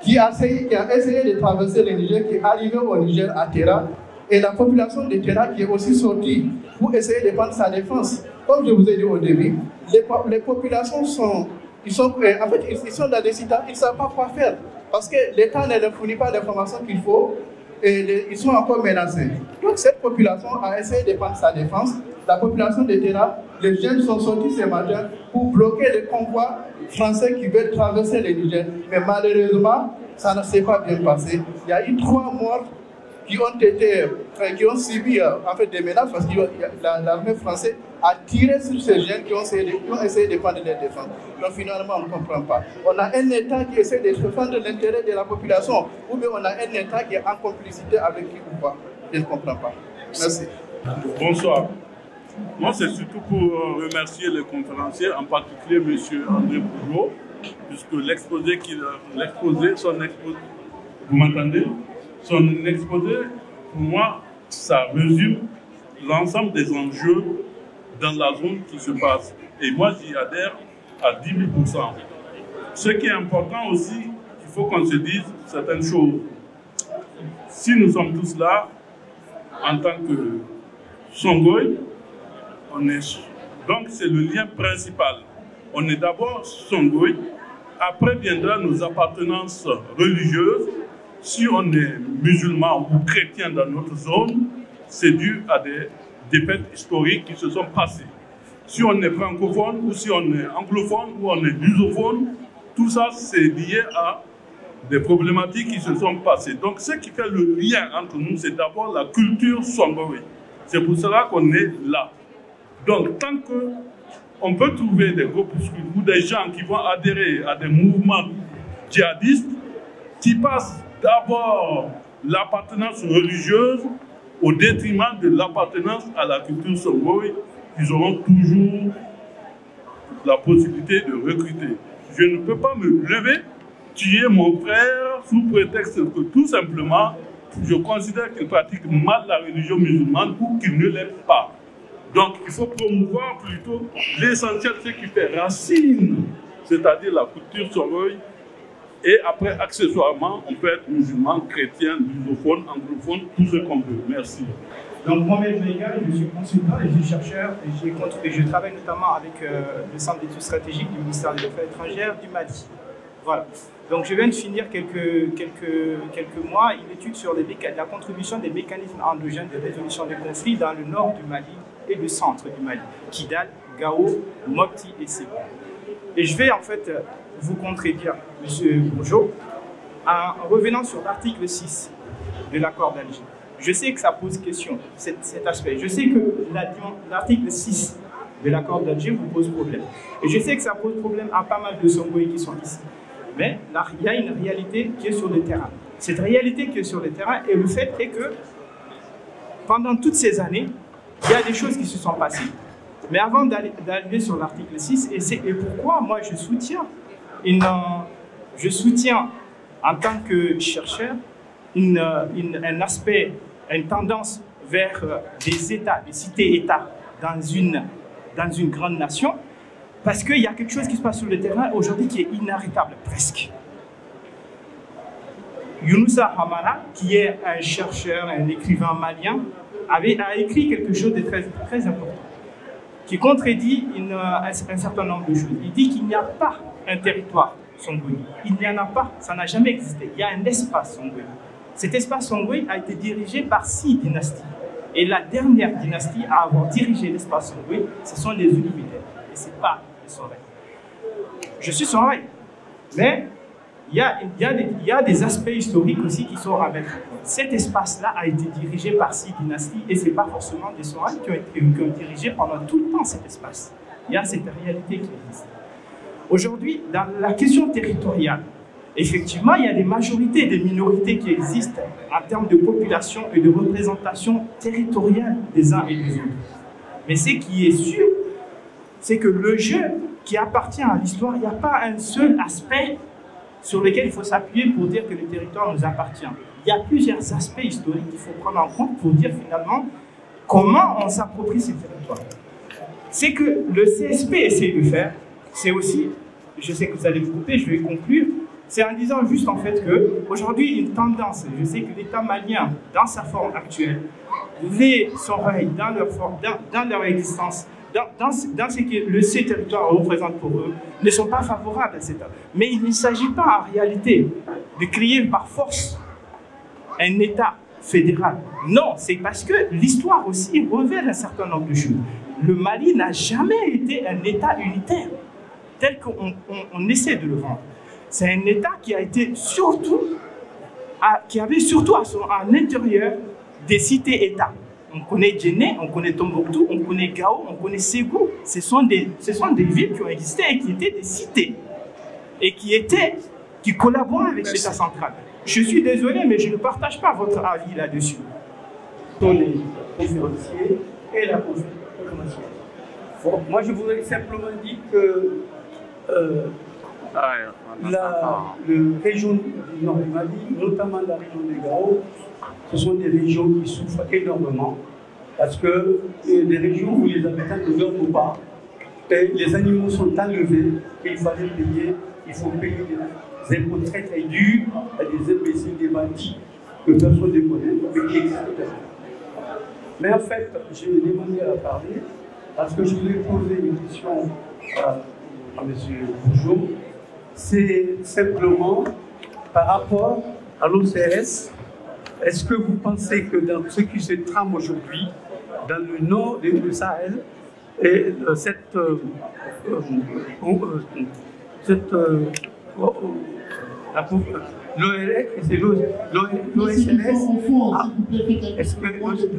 qui a essayé de traverser le Niger, qui est arrivé au Niger à Terra, et la population de Terra qui est aussi sortie pour essayer de prendre sa défense. Comme je vous ai dit au début, les populations sont dans des situations, ils ne savent pas quoi faire, parce que l'État ne leur fournit pas l'information qu'il faut, et ils sont encore menacés. Donc cette population a essayé de prendre sa défense. La population de Terra, les jeunes sont sortis ce matin pour bloquer les convois français qui veulent traverser le Niger. Mais malheureusement, ça ne s'est pas bien passé. Il y a eu 3 morts qui ont subi des menaces, parce que l'armée française a tiré sur ces jeunes qui ont essayé de prendre leur défense. Donc finalement, on ne comprend pas. On a un État qui essaie de défendre l'intérêt de la population, ou bien on a un État qui est en complicité avec qui ou pas. Je ne comprends pas. Merci. Bonsoir. Moi, c'est surtout pour remercier les conférenciers, en particulier M. André Bourgeot, puisque l'exposé, vous m'entendez? Son exposé, pour moi, ça résume l'ensemble des enjeux dans la zone qui se passe. Et moi, j'y adhère à 10 000%. Ce qui est important aussi, il faut qu'on se dise certaines choses. Si nous sommes tous là, en tant que Songhai, donc c'est le lien principal. On est d'abord Songhai, après viendra nos appartenances religieuses. Si on est musulman ou chrétien dans notre zone, c'est dû à des défaites historiques qui se sont passées. Si on est francophone ou si on est anglophone ou on est lusophone, tout ça c'est lié à des problématiques qui se sont passées. Donc ce qui fait le lien entre nous, c'est d'abord la culture Songhai. C'est pour cela qu'on est là. Donc tant qu'on peut trouver des groupuscules ou des gens qui vont adhérer à des mouvements djihadistes qui passent d'abord l'appartenance religieuse au détriment de l'appartenance à la culture Songhai, ils auront toujours la possibilité de recruter. Je ne peux pas me lever, tuer mon frère sous prétexte que tout simplement, je considère qu'il pratique mal la religion musulmane ou qu'il ne l'aime pas. Donc il faut promouvoir plutôt l'essentiel, ce qui fait racine, c'est-à-dire la culture Songhai. Et après, accessoirement, on peut être musulman, chrétien, lusophone, anglophone, tout ce qu'on veut. Merci. Donc, Mohamed Maïga, je suis consultant et je suis chercheur et je travaille notamment avec le Centre d'études stratégiques du ministère des Affaires étrangères du Mali. Voilà. Donc, je viens de finir quelques mois une étude sur la contribution des mécanismes endogènes de résolution des conflits dans le nord du Mali et le centre du Mali, Kidal, Gao, Mopti et Ségou. Et je vais en fait vous contredire, M. Bourgeot, en revenant sur l'article 6 de l'accord d'Alger. je sais que ça pose question, cet aspect. Je sais que l'article 6 de l'accord d'Alger vous pose problème. Et je sais que ça pose problème à pas mal de Songhouis qui sont ici. Mais là, il y a une réalité qui est sur le terrain. Cette réalité qui est sur le terrain, et le fait est que pendant toutes ces années, il y a des choses qui se sont passées. Mais avant d'arriver sur l'article 6, et pourquoi moi je soutiens en tant que chercheur un aspect, une tendance vers des États, des cités-États dans une grande nation, parce qu'il y a quelque chose qui se passe sur le terrain aujourd'hui qui est inarrêtable, presque. Younoussa Hamara, qui est un chercheur, un écrivain malien, a écrit quelque chose de très, très important, qui contredit un certain nombre de choses. Il dit qu'il n'y a pas un territoire Songhouis. Il n'y en a pas, ça n'a jamais existé. Il y a un espace Songhouis. Cet espace Songhouis a été dirigé par 6 dynasties. Et la dernière dynastie à avoir dirigé l'espace Songhouis, ce sont les Unimitaires. Et ce n'est pas les Soreilles. Je suis Soreille. Mais il y a des aspects historiques aussi qui sont à mettre. Cet espace-là a été dirigé par 6 dynasties et ce n'est pas forcément des Soreilles qui ont dirigé pendant tout le temps cet espace. Il y a cette réalité qui existe. Aujourd'hui, dans la question territoriale, effectivement, il y a des majorités et des minorités qui existent en termes de population et de représentation territoriale des uns et des autres. Mais ce qui est sûr, c'est que le jeu qui appartient à l'histoire, il n'y a pas un seul aspect sur lequel il faut s'appuyer pour dire que le territoire nous appartient. Il y a plusieurs aspects historiques qu'il faut prendre en compte pour dire finalement comment on s'approprie ces territoires. C'est que le CSP essaie de faire, c'est aussi, je sais que vous allez vous couper, je vais conclure, c'est en disant juste en fait qu'aujourd'hui, une tendance, je sais que l'État malien, dans sa forme actuelle, les Soreilles, dans leur existence, dans ce que ces territoires représentent pour eux, ne sont pas favorables à cet État. Mais il ne s'agit pas en réalité de créer par force un État fédéral. Non, c'est parce que l'histoire aussi révèle un certain nombre de choses. Le Mali n'a jamais été un État unitaire, tel qu'on essaie de le vendre. C'est un État qui a été surtout, qui avait surtout à l'intérieur des cités-États. On connaît Djenné, on connaît Tombouctou, on connaît Gao, on connaît Ségou. Ce sont des villes qui ont existé et qui étaient des cités. Et qui collaboraient avec l'État central. Je suis désolé, mais je ne partage pas votre avis là-dessus. Sur les conférenciers et la conférence. Bon, moi, je voudrais simplement dire que la région du nord du Mali, notamment la région de Gao, ce sont des régions qui souffrent énormément parce que des régions où les habitants ne dorment pas, les animaux sont enlevés et il fallait payer, il faut payer des impôts très très durs à des imbéciles, des bandits que personne ne connaît, mais qui existent. Mais en fait, j'ai demandé à parler parce que je voulais poser une question à M. Bourgeot. C'est simplement par rapport à l'OCS. Est-ce que vous pensez que dans ce qui se trame aujourd'hui, dans le nord du Sahel, et est-ce que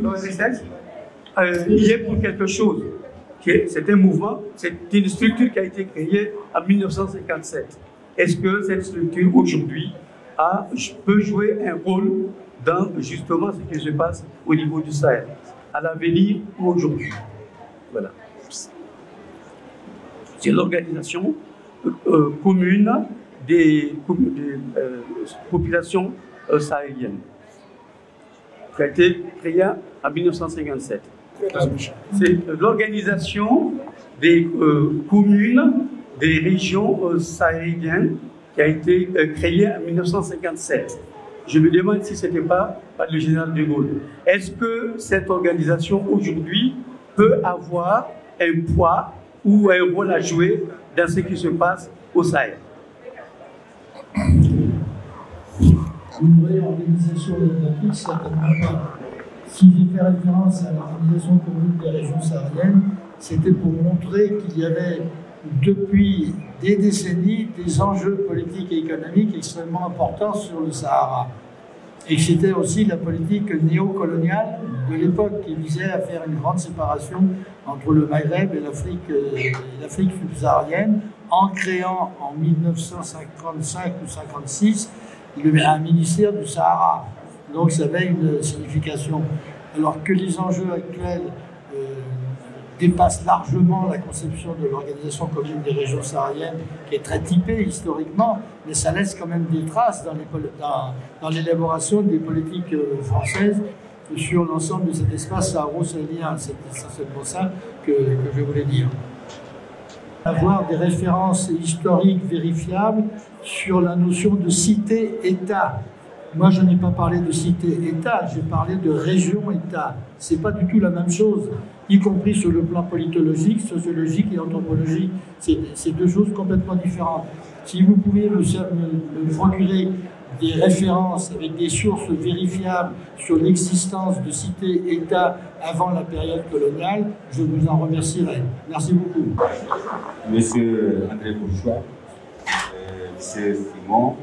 l'ORSS y est pour quelque chose? C'est un mouvement, c'est une structure qui a été créée en 1957. Est-ce que cette structure aujourd'hui peut jouer un rôle dans justement ce qui se passe au niveau du Sahel, à l'avenir ou aujourd'hui? Voilà. C'est l'organisation commune des populations sahéliennes qui a été créée en 1957. C'est l'organisation des communes des régions sahéliennes qui a été créée en 1957. Je me demande si ce n'était pas par le général de Gaulle. Est-ce que cette organisation aujourd'hui peut avoir un poids ou un rôle à jouer dans ce qui se passe au Sahel? Une vraie organisation démocratique, certainement pas. Si j'ai fait référence à l'organisation commune des régions sahéliennes, c'était pour montrer qu'il y avait depuis des décennies des enjeux politiques et économiques extrêmement importants sur le Sahara. et que c'était aussi la politique néocoloniale de l'époque qui visait à faire une grande séparation entre le Maghreb et l'Afrique subsaharienne, en créant en 1955 ou 1956 un ministère du Sahara. Donc ça avait une signification. Alors que les enjeux actuels dépassent largement la conception de l'organisation commune des régions sahariennes, qui est très typée historiquement, mais ça laisse quand même des traces dans l'élaboration des politiques françaises sur l'ensemble de cet espace saharo-sahélien. C'est essentiellement ça que je voulais dire. Avoir des références historiques vérifiables sur la notion de cité-État. Moi, je n'ai pas parlé de cité-État, j'ai parlé de région-État. Ce n'est pas du tout la même chose, y compris sur le plan politologique, sociologique et anthropologique. C'est deux choses complètement différentes. Si vous pouvez me procurer des références avec des sources vérifiables sur l'existence de cités-États avant la période coloniale, je vous en remercierai. Merci beaucoup. Monsieur André Bourgeois, Monsieur Simon,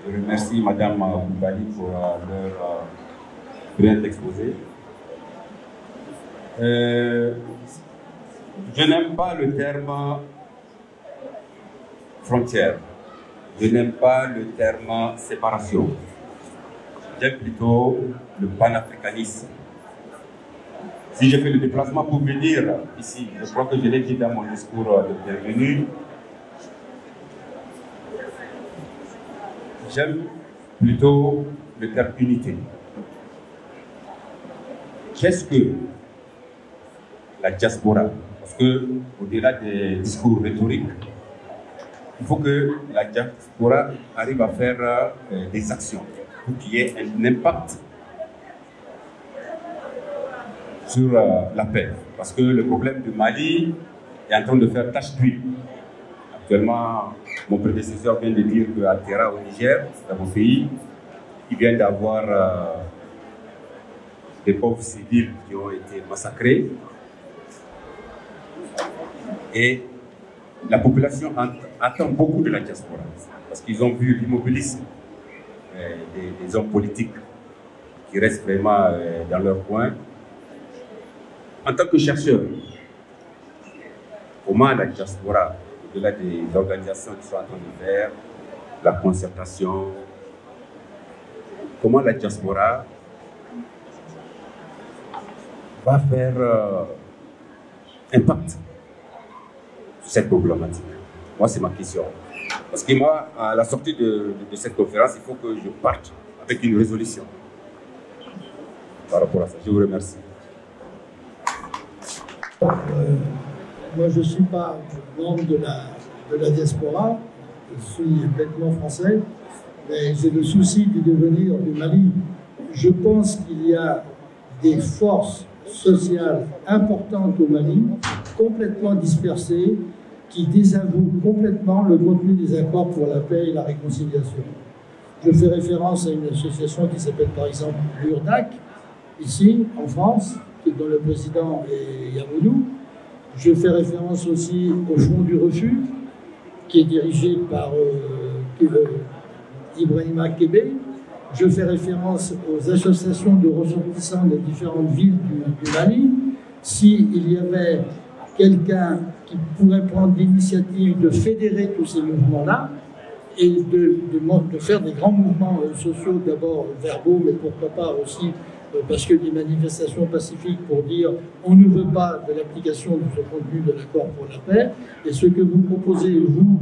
je remercie Madame Boubali pour leur brillant exposé. Je n'aime pas le terme frontière. Je n'aime pas le terme séparation. J'aime plutôt le panafricanisme. Si j'ai fait le déplacement pour venir ici, je crois que je l'ai dit dans mon discours de bienvenue, j'aime plutôt le terme unité. Qu'est-ce que la diaspora? Parce que au-delà des discours rhétoriques, il faut que la diaspora arrive à faire des actions pour qu'il y ait un impact sur la paix. Parce que le problème du Mali est en train de faire tache d'huile. Actuellement, mon prédécesseur vient de dire qu'à Terra, au Niger, dans mon pays, il vient d'avoir des pauvres civils qui ont été massacrés. Et la population attend beaucoup de la diaspora, parce qu'ils ont vu l'immobilisme des hommes politiques qui restent vraiment dans leur coin. En tant que chercheur, comment la diaspora, au-delà des organisations qui sont en train de faire, la concertation, comment la diaspora va faire impact sur cette problématique? Moi, c'est ma question. Parce que moi, à la sortie de cette conférence, il faut que je parte avec une résolution par rapport à ça. Je vous remercie. Moi, je ne suis pas membre de la diaspora, je suis bêtement français, mais j'ai le souci du devenir du Mali. Je pense qu'il y a des forces sociales importantes au Mali, complètement dispersées, qui désavouent complètement le contenu des accords pour la paix et la réconciliation. Je fais référence à une association qui s'appelle par exemple l'URDAC, ici en France, dont le président est Yamoudou. Je fais référence aussi au Front du Refuge, qui est dirigé par Ibrahima Kébé. Je fais référence aux associations de ressortissants des différentes villes du Mali. S'il y avait quelqu'un qui pourrait prendre l'initiative de fédérer tous ces mouvements-là et de faire des grands mouvements sociaux, d'abord verbaux, mais pourquoi pas aussi parce que des manifestations pacifiques pour dire on ne veut pas de l'application de ce contenu de l'accord pour la paix, et ce que vous proposez, vous,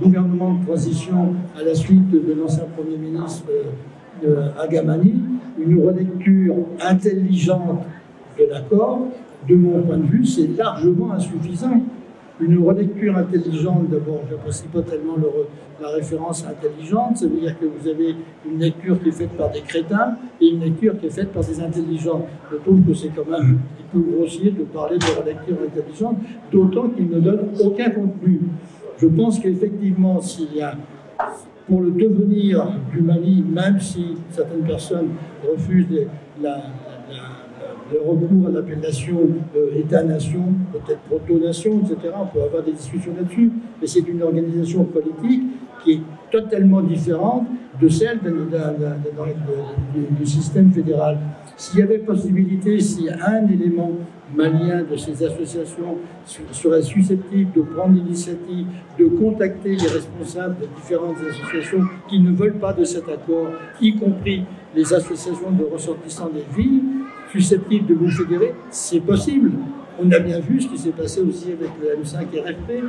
gouvernement de transition à la suite de l'ancien Premier ministre Agamani, une relecture intelligente de l'accord, de mon point de vue, c'est largement insuffisant. Une relecture intelligente, d'abord, je n'apprécie pas tellement la référence intelligente, ça veut dire que vous avez une lecture qui est faite par des crétins et une lecture qui est faite par des intelligents. Je trouve que c'est quand même un petit peu grossier de parler de relecture intelligente, d'autant qu'il ne donne aucun contenu. Je pense qu'effectivement, s'il y a, pour le devenir du Mali, même si certaines personnes refusent le recours à l'appellation État-nation, peut-être proto-nation, etc. On peut avoir des discussions là-dessus, mais c'est une organisation politique qui est totalement différente de celle du système fédéral. S'il y avait possibilité, si un élément malien de ces associations serait susceptible de prendre l'initiative de contacter les responsables de différentes associations qui ne veulent pas de cet accord, y compris les associations de ressortissants des villes, susceptibles de vous fédérer, c'est possible. On a bien vu ce qui s'est passé aussi avec le M5 RFP,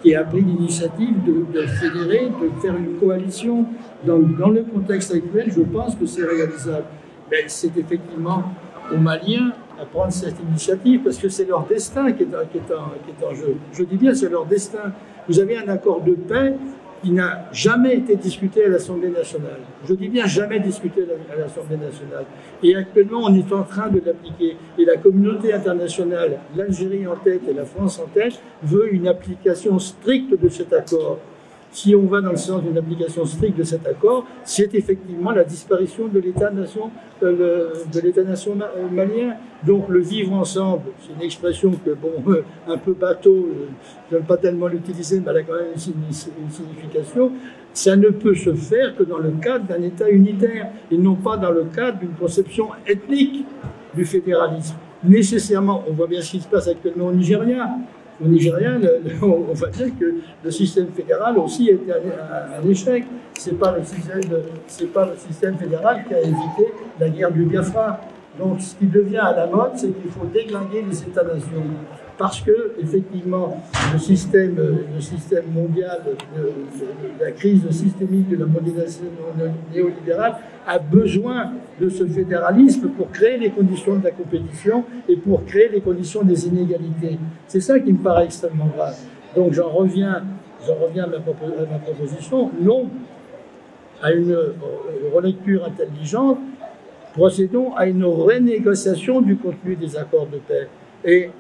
qui a pris l'initiative de fédérer, de faire une coalition. Dans le contexte actuel, je pense que c'est réalisable. Mais c'est effectivement aux Maliens à prendre cette initiative, parce que c'est leur destin qui est en jeu. Je dis bien, c'est leur destin. Vous avez un accord de paix qui n'a jamais été discuté à l'Assemblée nationale. Je dis bien jamais discuté à l'Assemblée nationale. Et actuellement, on est en train de l'appliquer. Et la communauté internationale, l'Algérie en tête et la France en tête, veut une application stricte de cet accord. Si on va dans le sens d'une application stricte de cet accord, c'est effectivement la disparition de l'État-nation malien. Donc le vivre ensemble, c'est une expression que, bon, un peu bateau, je n'aime pas tellement l'utiliser, mais elle a quand même une signification. Ça ne peut se faire que dans le cadre d'un État unitaire, et non pas dans le cadre d'une conception ethnique du fédéralisme. Nécessairement, on voit bien ce qui se passe actuellement au Nigeria. Au Nigeria, on va dire que le système fédéral aussi a été un échec. Ce n'est pas le système fédéral qui a évité la guerre du Biafra. Donc ce qui devient à la mode, c'est qu'il faut déglinguer les États-nations. Parce que, effectivement, le système mondial, la crise systémique de la mondialisation néolibérale a besoin de ce fédéralisme pour créer les conditions de la compétition et pour créer les conditions des inégalités. C'est ça qui me paraît extrêmement grave. Donc j'en reviens à ma proposition, non à une relecture intelligente, procédons à une renégociation du contenu des accords de paix et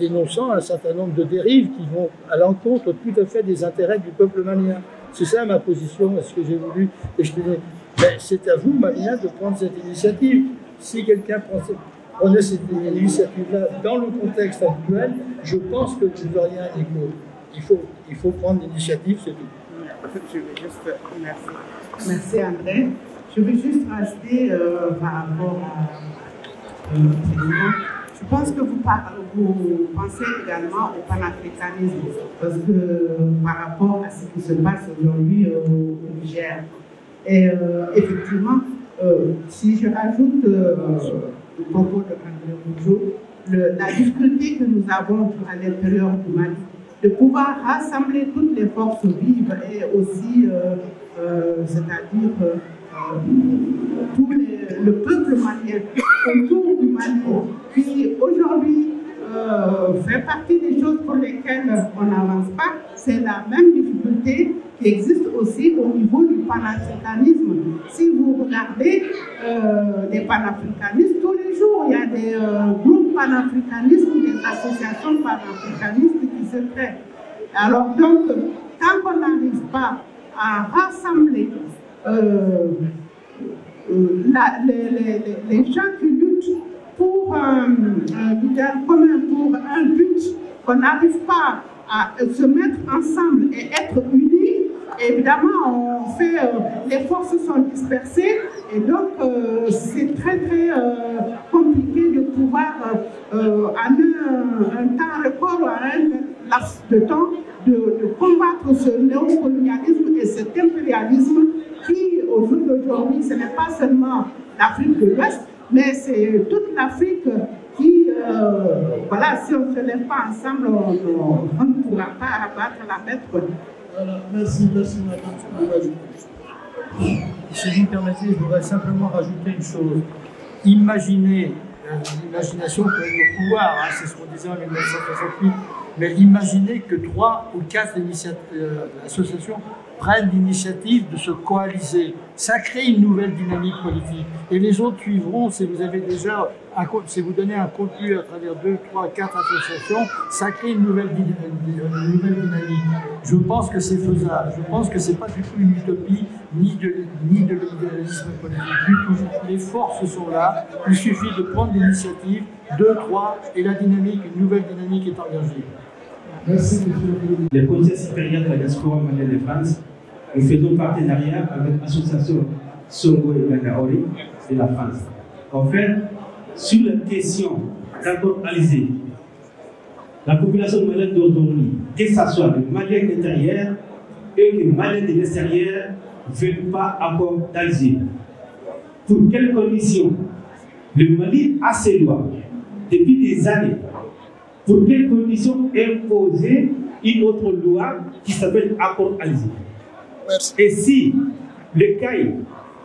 dénonçant un certain nombre de dérives qui vont à l'encontre tout à fait des intérêts du peuple malien. C'est ça ma position, ce que j'ai voulu exprimer. Mais c'est à vous, Maliens, de prendre cette initiative. Si quelqu'un prenait cette initiative-là dans le contexte actuel, je pense que vous n'auriez un écho. Il faut prendre l'initiative, c'est tout. Je vais juste... Merci. Merci, André. Je vais juste rajouter par rapport à... je pense que vous pensez également au panafricanisme, parce que par rapport à ce qui se passe aujourd'hui au Niger. Et effectivement, si je rajoute le propos de André Boudjo, la difficulté que nous avons à l'intérieur du Mali, de pouvoir rassembler toutes les forces vives et aussi, c'est-à-dire le peuple malien autour du Mali, qui aujourd'hui fait partie des choses pour lesquelles on n'avance pas, c'est la même difficulté qui existe aussi au niveau du panafricanisme. Si vous regardez les panafricanistes, tous les jours, il y a des groupes panafricanistes ou des associations panafricanistes qui se créent. Alors donc, tant qu'on n'arrive pas à rassembler les gens qui luttent pour un idéal commun, pour un but, qu'on n'arrive pas à se mettre ensemble et être unis, évidemment, les forces sont dispersées et donc c'est très très compliqué de pouvoir, en un temps record, en un laps de temps, de combattre ce néocolonialisme et cet impérialisme qui, au jour d'aujourd'hui, ce n'est pas seulement l'Afrique de l'Ouest, mais c'est toute l'Afrique qui, voilà, si on ne se lève pas ensemble, on ne pourra pas abattre la bête. Voilà, merci madame. Si vous me permettez, je voudrais simplement rajouter une chose. Imaginez, l'imagination peut être au pouvoir, hein, c'est ce qu'on disait en 1968, mais imaginez que 3 ou 4 associations prennent l'initiative de se coaliser. Ça crée une nouvelle dynamique politique. Et les autres suivront si vous avez déjà, si vous donnez un contenu à travers 2, 3, 4 associations, ça crée une nouvelle dynamique. Je pense que c'est faisable. Je pense que c'est pas du tout une utopie, ni de l'idéalisme politique du tout. Les forces sont là. Il suffit de prendre l'initiative, 2, 3, et la dynamique, une nouvelle dynamique est engagée. Merci, monsieur. Le Conseil supérieur de la diaspora malienne de France nous faisons partenariat avec l'association Songo et Gandaori de la France. En fait, sur la question d'accord Alizé, la population malienne d'aujourd'hui, que ce soit le Malien intérieur et le Malien de l'extérieur, ne veulent pas accord d'Alger. Pour quelles conditions le Mali a ses lois depuis des années? Pour quelles conditions imposer une autre loi qui s'appelle accord Alger? Et si le CAI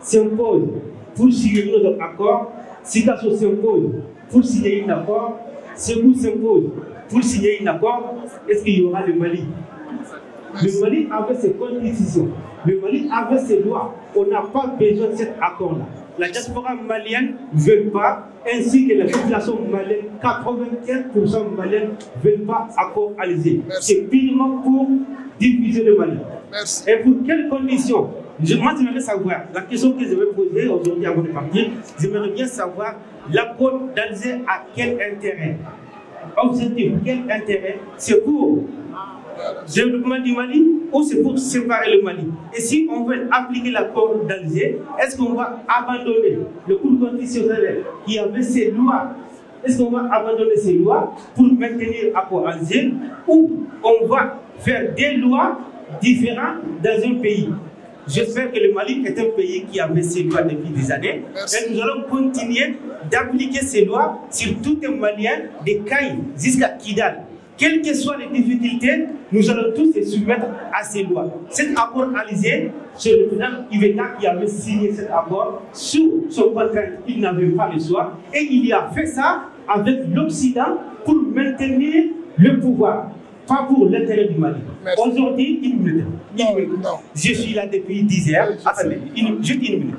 s'impose pour signer notre accord, si Gasso s'impose pour signer un accord, Ségou s'impose pour signer un accord, est-ce qu'il y aura le Mali? Le Mali avait ses constitutions, le Mali avait ses lois. On n'a pas besoin de cet accord-là. La diaspora malienne ne veut pas, ainsi que la population malienne, 95% malienne ne veulent pas accord Alizé. C'est purement pour diviser le Mali. Merci. Et pour quelles conditions? Moi, j'aimerais savoir, la question que je vais poser aujourd'hui avant de partir, j'aimerais bien savoir l'accord d'Alizé à quel intérêt? Objectif, quel intérêt? C'est pour le développement du Mali ou c'est pour séparer le Mali? Et si on veut appliquer l'accord d'Alger, est-ce qu'on va abandonner le cours constitutionnel qui avait ses lois? Est-ce qu'on va abandonner ces lois pour maintenir l'accord d'Alger ou on va faire des lois différentes dans un pays? J'espère que le Mali est un pays qui avait ses lois depuis des années. Et nous allons continuer d'appliquer ces lois sur tout un Malien, des Cailles jusqu'à Kidal. Quelles que soient les difficultés, nous allons tous se soumettre à ces lois. Cet accord Alizé, c'est le président Iveka qui avait signé cet accord sous son contrainte. Il n'avait pas le choix. Et il a fait ça avec l'Occident pour maintenir le pouvoir. Pas pour l'intérêt du Mali. Aujourd'hui, une minute. Je suis là depuis 10 heures. Attendez, juste une minute.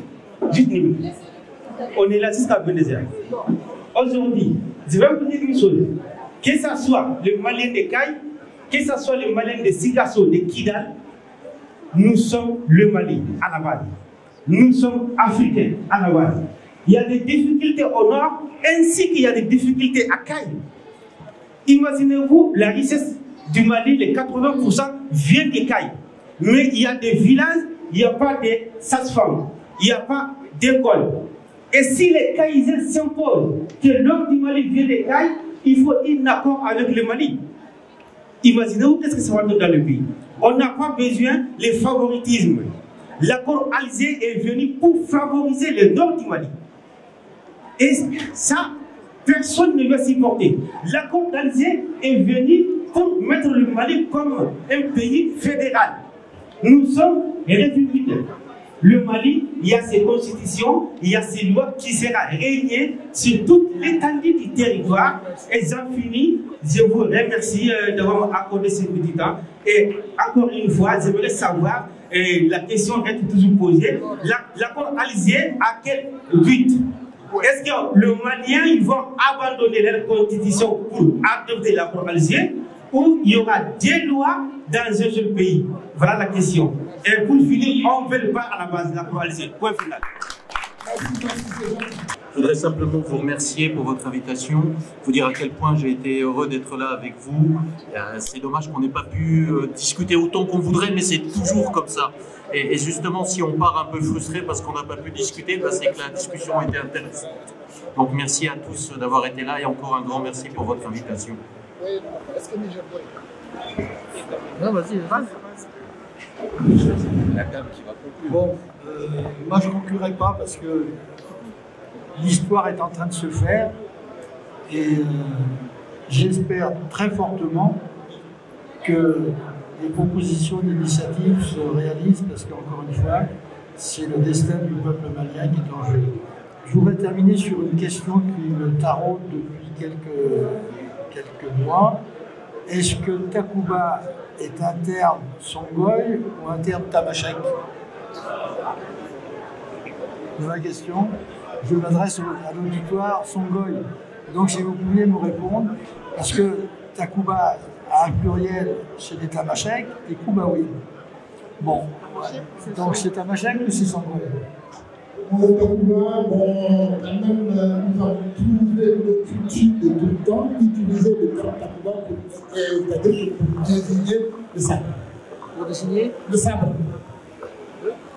Juste une minute. On est là jusqu'à 22 heures. Aujourd'hui, je vais vous dire une chose. Que ce soit le Malien de Caille, que ce soit le Malien de Sikasso, de Kidal, nous sommes le Mali à la base. Nous sommes africains à la base. Il y a des difficultés au nord, ainsi qu'il y a des difficultés à Caille. Imaginez-vous la richesse du Mali, les 80% viennent des Cailles. Mais il y a des villages, il n'y a pas de sages-femmes, il n'y a pas d'école. Et si les Caïsiens s'imposent que l'homme du Mali vient des Cailles, il faut un accord avec le Mali. Imaginez-vous qu'est-ce que ça va donner dans le pays. On n'a pas besoin de favoritisme. L'accord Alizé est venu pour favoriser le nord du Mali. Et ça, personne ne va s'y porter. L'accord d'Alizé est venu pour mettre le Mali comme un pays fédéral. Nous sommes républicains. Le Mali, il y a ses constitutions, il y a ses lois qui sera réunies sur toute l'étendue du territoire. Et j'en finis. Je vous remercie d'avoir accordé ce petit temps. Et encore une fois, j'aimerais savoir, la question reste toujours posée, l'accord Alizé à quel but? Est-ce que le Malien, ils vont abandonner leur constitution pour adopter l'accord Alizé, ou il y aura des lois dans un seul pays? Voilà la question. Et pour finir, on ne veut pas à la base de l'accord Alizé. Point final. Je voudrais simplement vous remercier pour votre invitation, vous dire à quel point j'ai été heureux d'être là avec vous. C'est dommage qu'on n'ait pas pu discuter autant qu'on voudrait, mais c'est toujours comme ça. Et justement, si on part un peu frustré parce qu'on n'a pas pu discuter, c'est que la discussion était intéressante. Donc merci à tous d'avoir été là et encore un grand merci pour votre invitation. Non, vas-y, La table qui va conclure. Bon, moi je ne conclurai pas parce que l'histoire est en train de se faire et j'espère très fortement que les propositions d'initiative se réalisent parce qu'encore une fois, c'est le destin du peuple malien qui est en jeu. Je voudrais terminer sur une question qui me taraude depuis quelques mois. Est-ce que Takuba est un terme Songhai ou un terme Tamashek? C'est ma question. Je m'adresse à l'auditoire Songhai. Donc si vous pouviez me répondre, parce que Takuba a un pluriel chez les Tamashek et Kubawi. Bon, donc c'est Tamashek ou c'est Songhai? Takuba, bon, quand même, nous avons trouvé le culture de tout le temps d'utiliser le terme Takuba c'est-à-dire pour désigner le sabre. Pour désigner le sabre.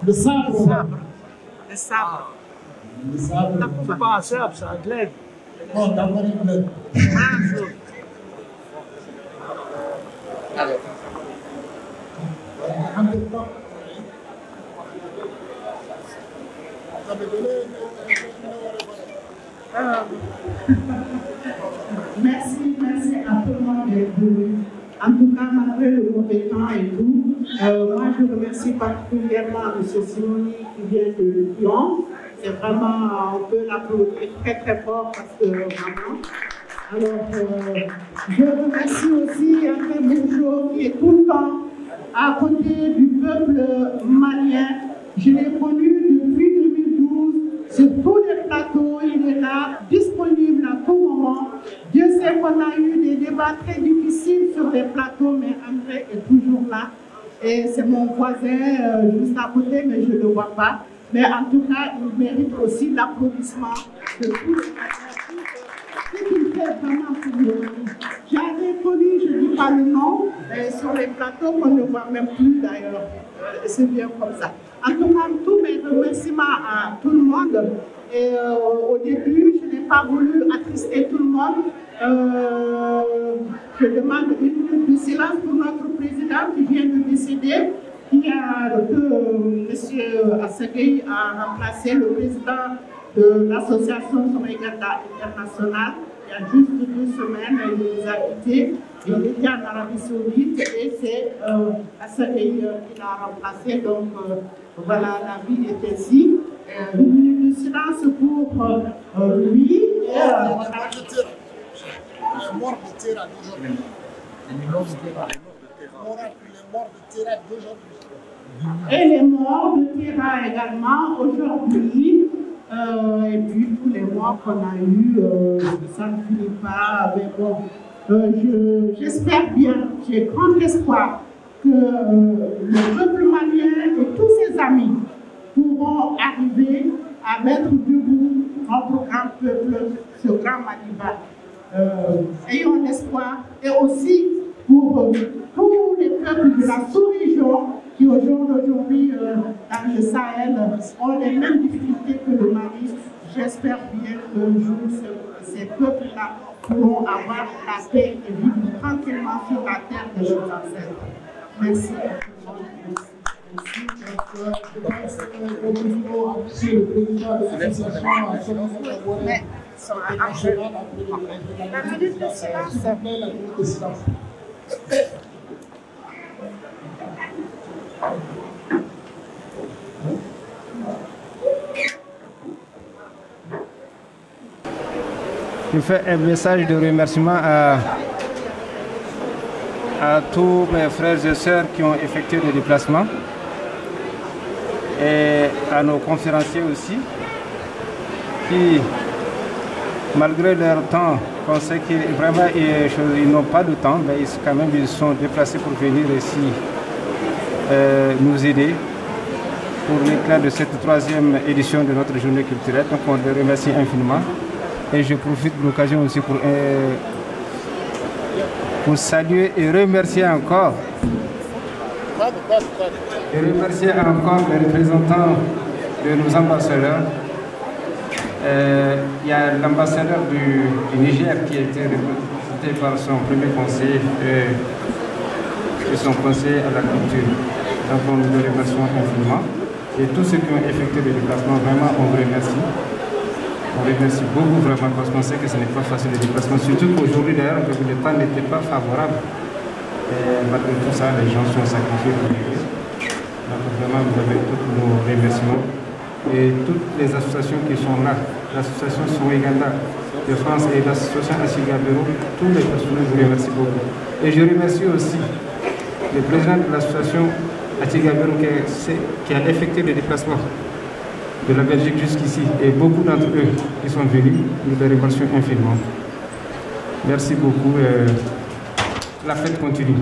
Le sabre. Le sabre. Le sabre. C'est pas un sabre, c'est un glaive. Non, d'abord un glaive. Même chose. Alors. En même temps. Merci à tout le monde d'être venu. En tout cas, malgré le mauvais temps et tout, moi je remercie particulièrement M. Simoni qui vient de Lyon. C'est vraiment, on peut l'applaudir très très fort parce que vraiment. Alors, je remercie aussi André Bourgeot qui est tout le temps à côté du peuple malien. Je l'ai connu depuis 2012 sur tous les plateaux. Il est là, disponible à tout moment. Dieu sait qu'on a eu des débats très difficiles sur les plateaux, mais André est toujours là. Et c'est mon voisin juste à côté, mais je ne le vois pas. Mais en tout cas, il mérite aussi l'applaudissement de tous les ce qu'il fait vraiment pour le Mali. J'avais connu, je ne dis pas le nom, sur les plateaux qu'on ne voit même plus d'ailleurs. C'est bien comme ça. En tout cas, tous mes remerciements à tout le monde. Et au début, je n'ai pas voulu attrister tout le monde. Je demande une minute de silence pour notre président qui vient de décéder, que M. Assegui a remplacé le président de l'association Someganda International. Il y a juste 2 semaines, il nous a quittés. Il était en Arabie Saoudite et c'est Assegui qui l'a remplacé. Donc voilà, la vie est ainsi. Une minute de silence pour lui. Et les morts de Terra également aujourd'hui. Et puis tous les morts qu'on a eus, ça ne finit pas. Mais bon, j'espère bien, j'ai grand espoir que le peuple malien et tous ses amis pourront arriver à mettre debout notre grand peuple, ce grand Maliba. Ayons l'espoir et aussi pour tous les peuples de la sous-région qui au jour d'aujourd'hui dans le Sahel ont les mêmes difficultés que le Mali. J'espère bien qu'un jour ces peuples-là pourront avoir la paix et vivre tranquillement sur la terre de leurs ancêtres. Merci à tout le monde. Merci. Je pense que nous à monsieur le président de l'association internationale la minute de silence. La minute de silence. Je fais un message de remerciement à tous mes frères et sœurs qui ont effectué le déplacement et à nos conférenciers aussi qui, malgré leur temps, on sait qu'ils n'ont pas de temps, mais quand même ils sont déplacés pour venir ici nous aider pour l'éclat de cette 3e édition de notre journée culturelle. Donc on les remercie infiniment. Et je profite de l'occasion aussi pour saluer et remercier encore. Et remercier encore les représentants de nos ambassadeurs. Il y a l'ambassadeur du Niger qui a été représenté par son premier conseiller et son conseiller à la culture. Donc on nous remercie infiniment. Et tous ceux qui ont effectué le déplacement, vraiment on vous remercie. On remercie beaucoup vraiment parce qu'on sait que ce n'est pas facile le déplacement, surtout qu'aujourd'hui d'ailleurs le temps n'était pas favorable. Et malgré tout ça, les gens sont sacrifiés pour venir. Donc vraiment vous avez tous nos remerciements. Et toutes les associations qui sont là, l'association Someganda de France et l'association Achigabero, tous les personnels vous remercie beaucoup. Et je remercie aussi le président de l'association Achigabero qui a effectué le déplacement de la Belgique jusqu'ici et beaucoup d'entre eux qui sont venus, nous les remercions infiniment. Merci beaucoup. La fête continue.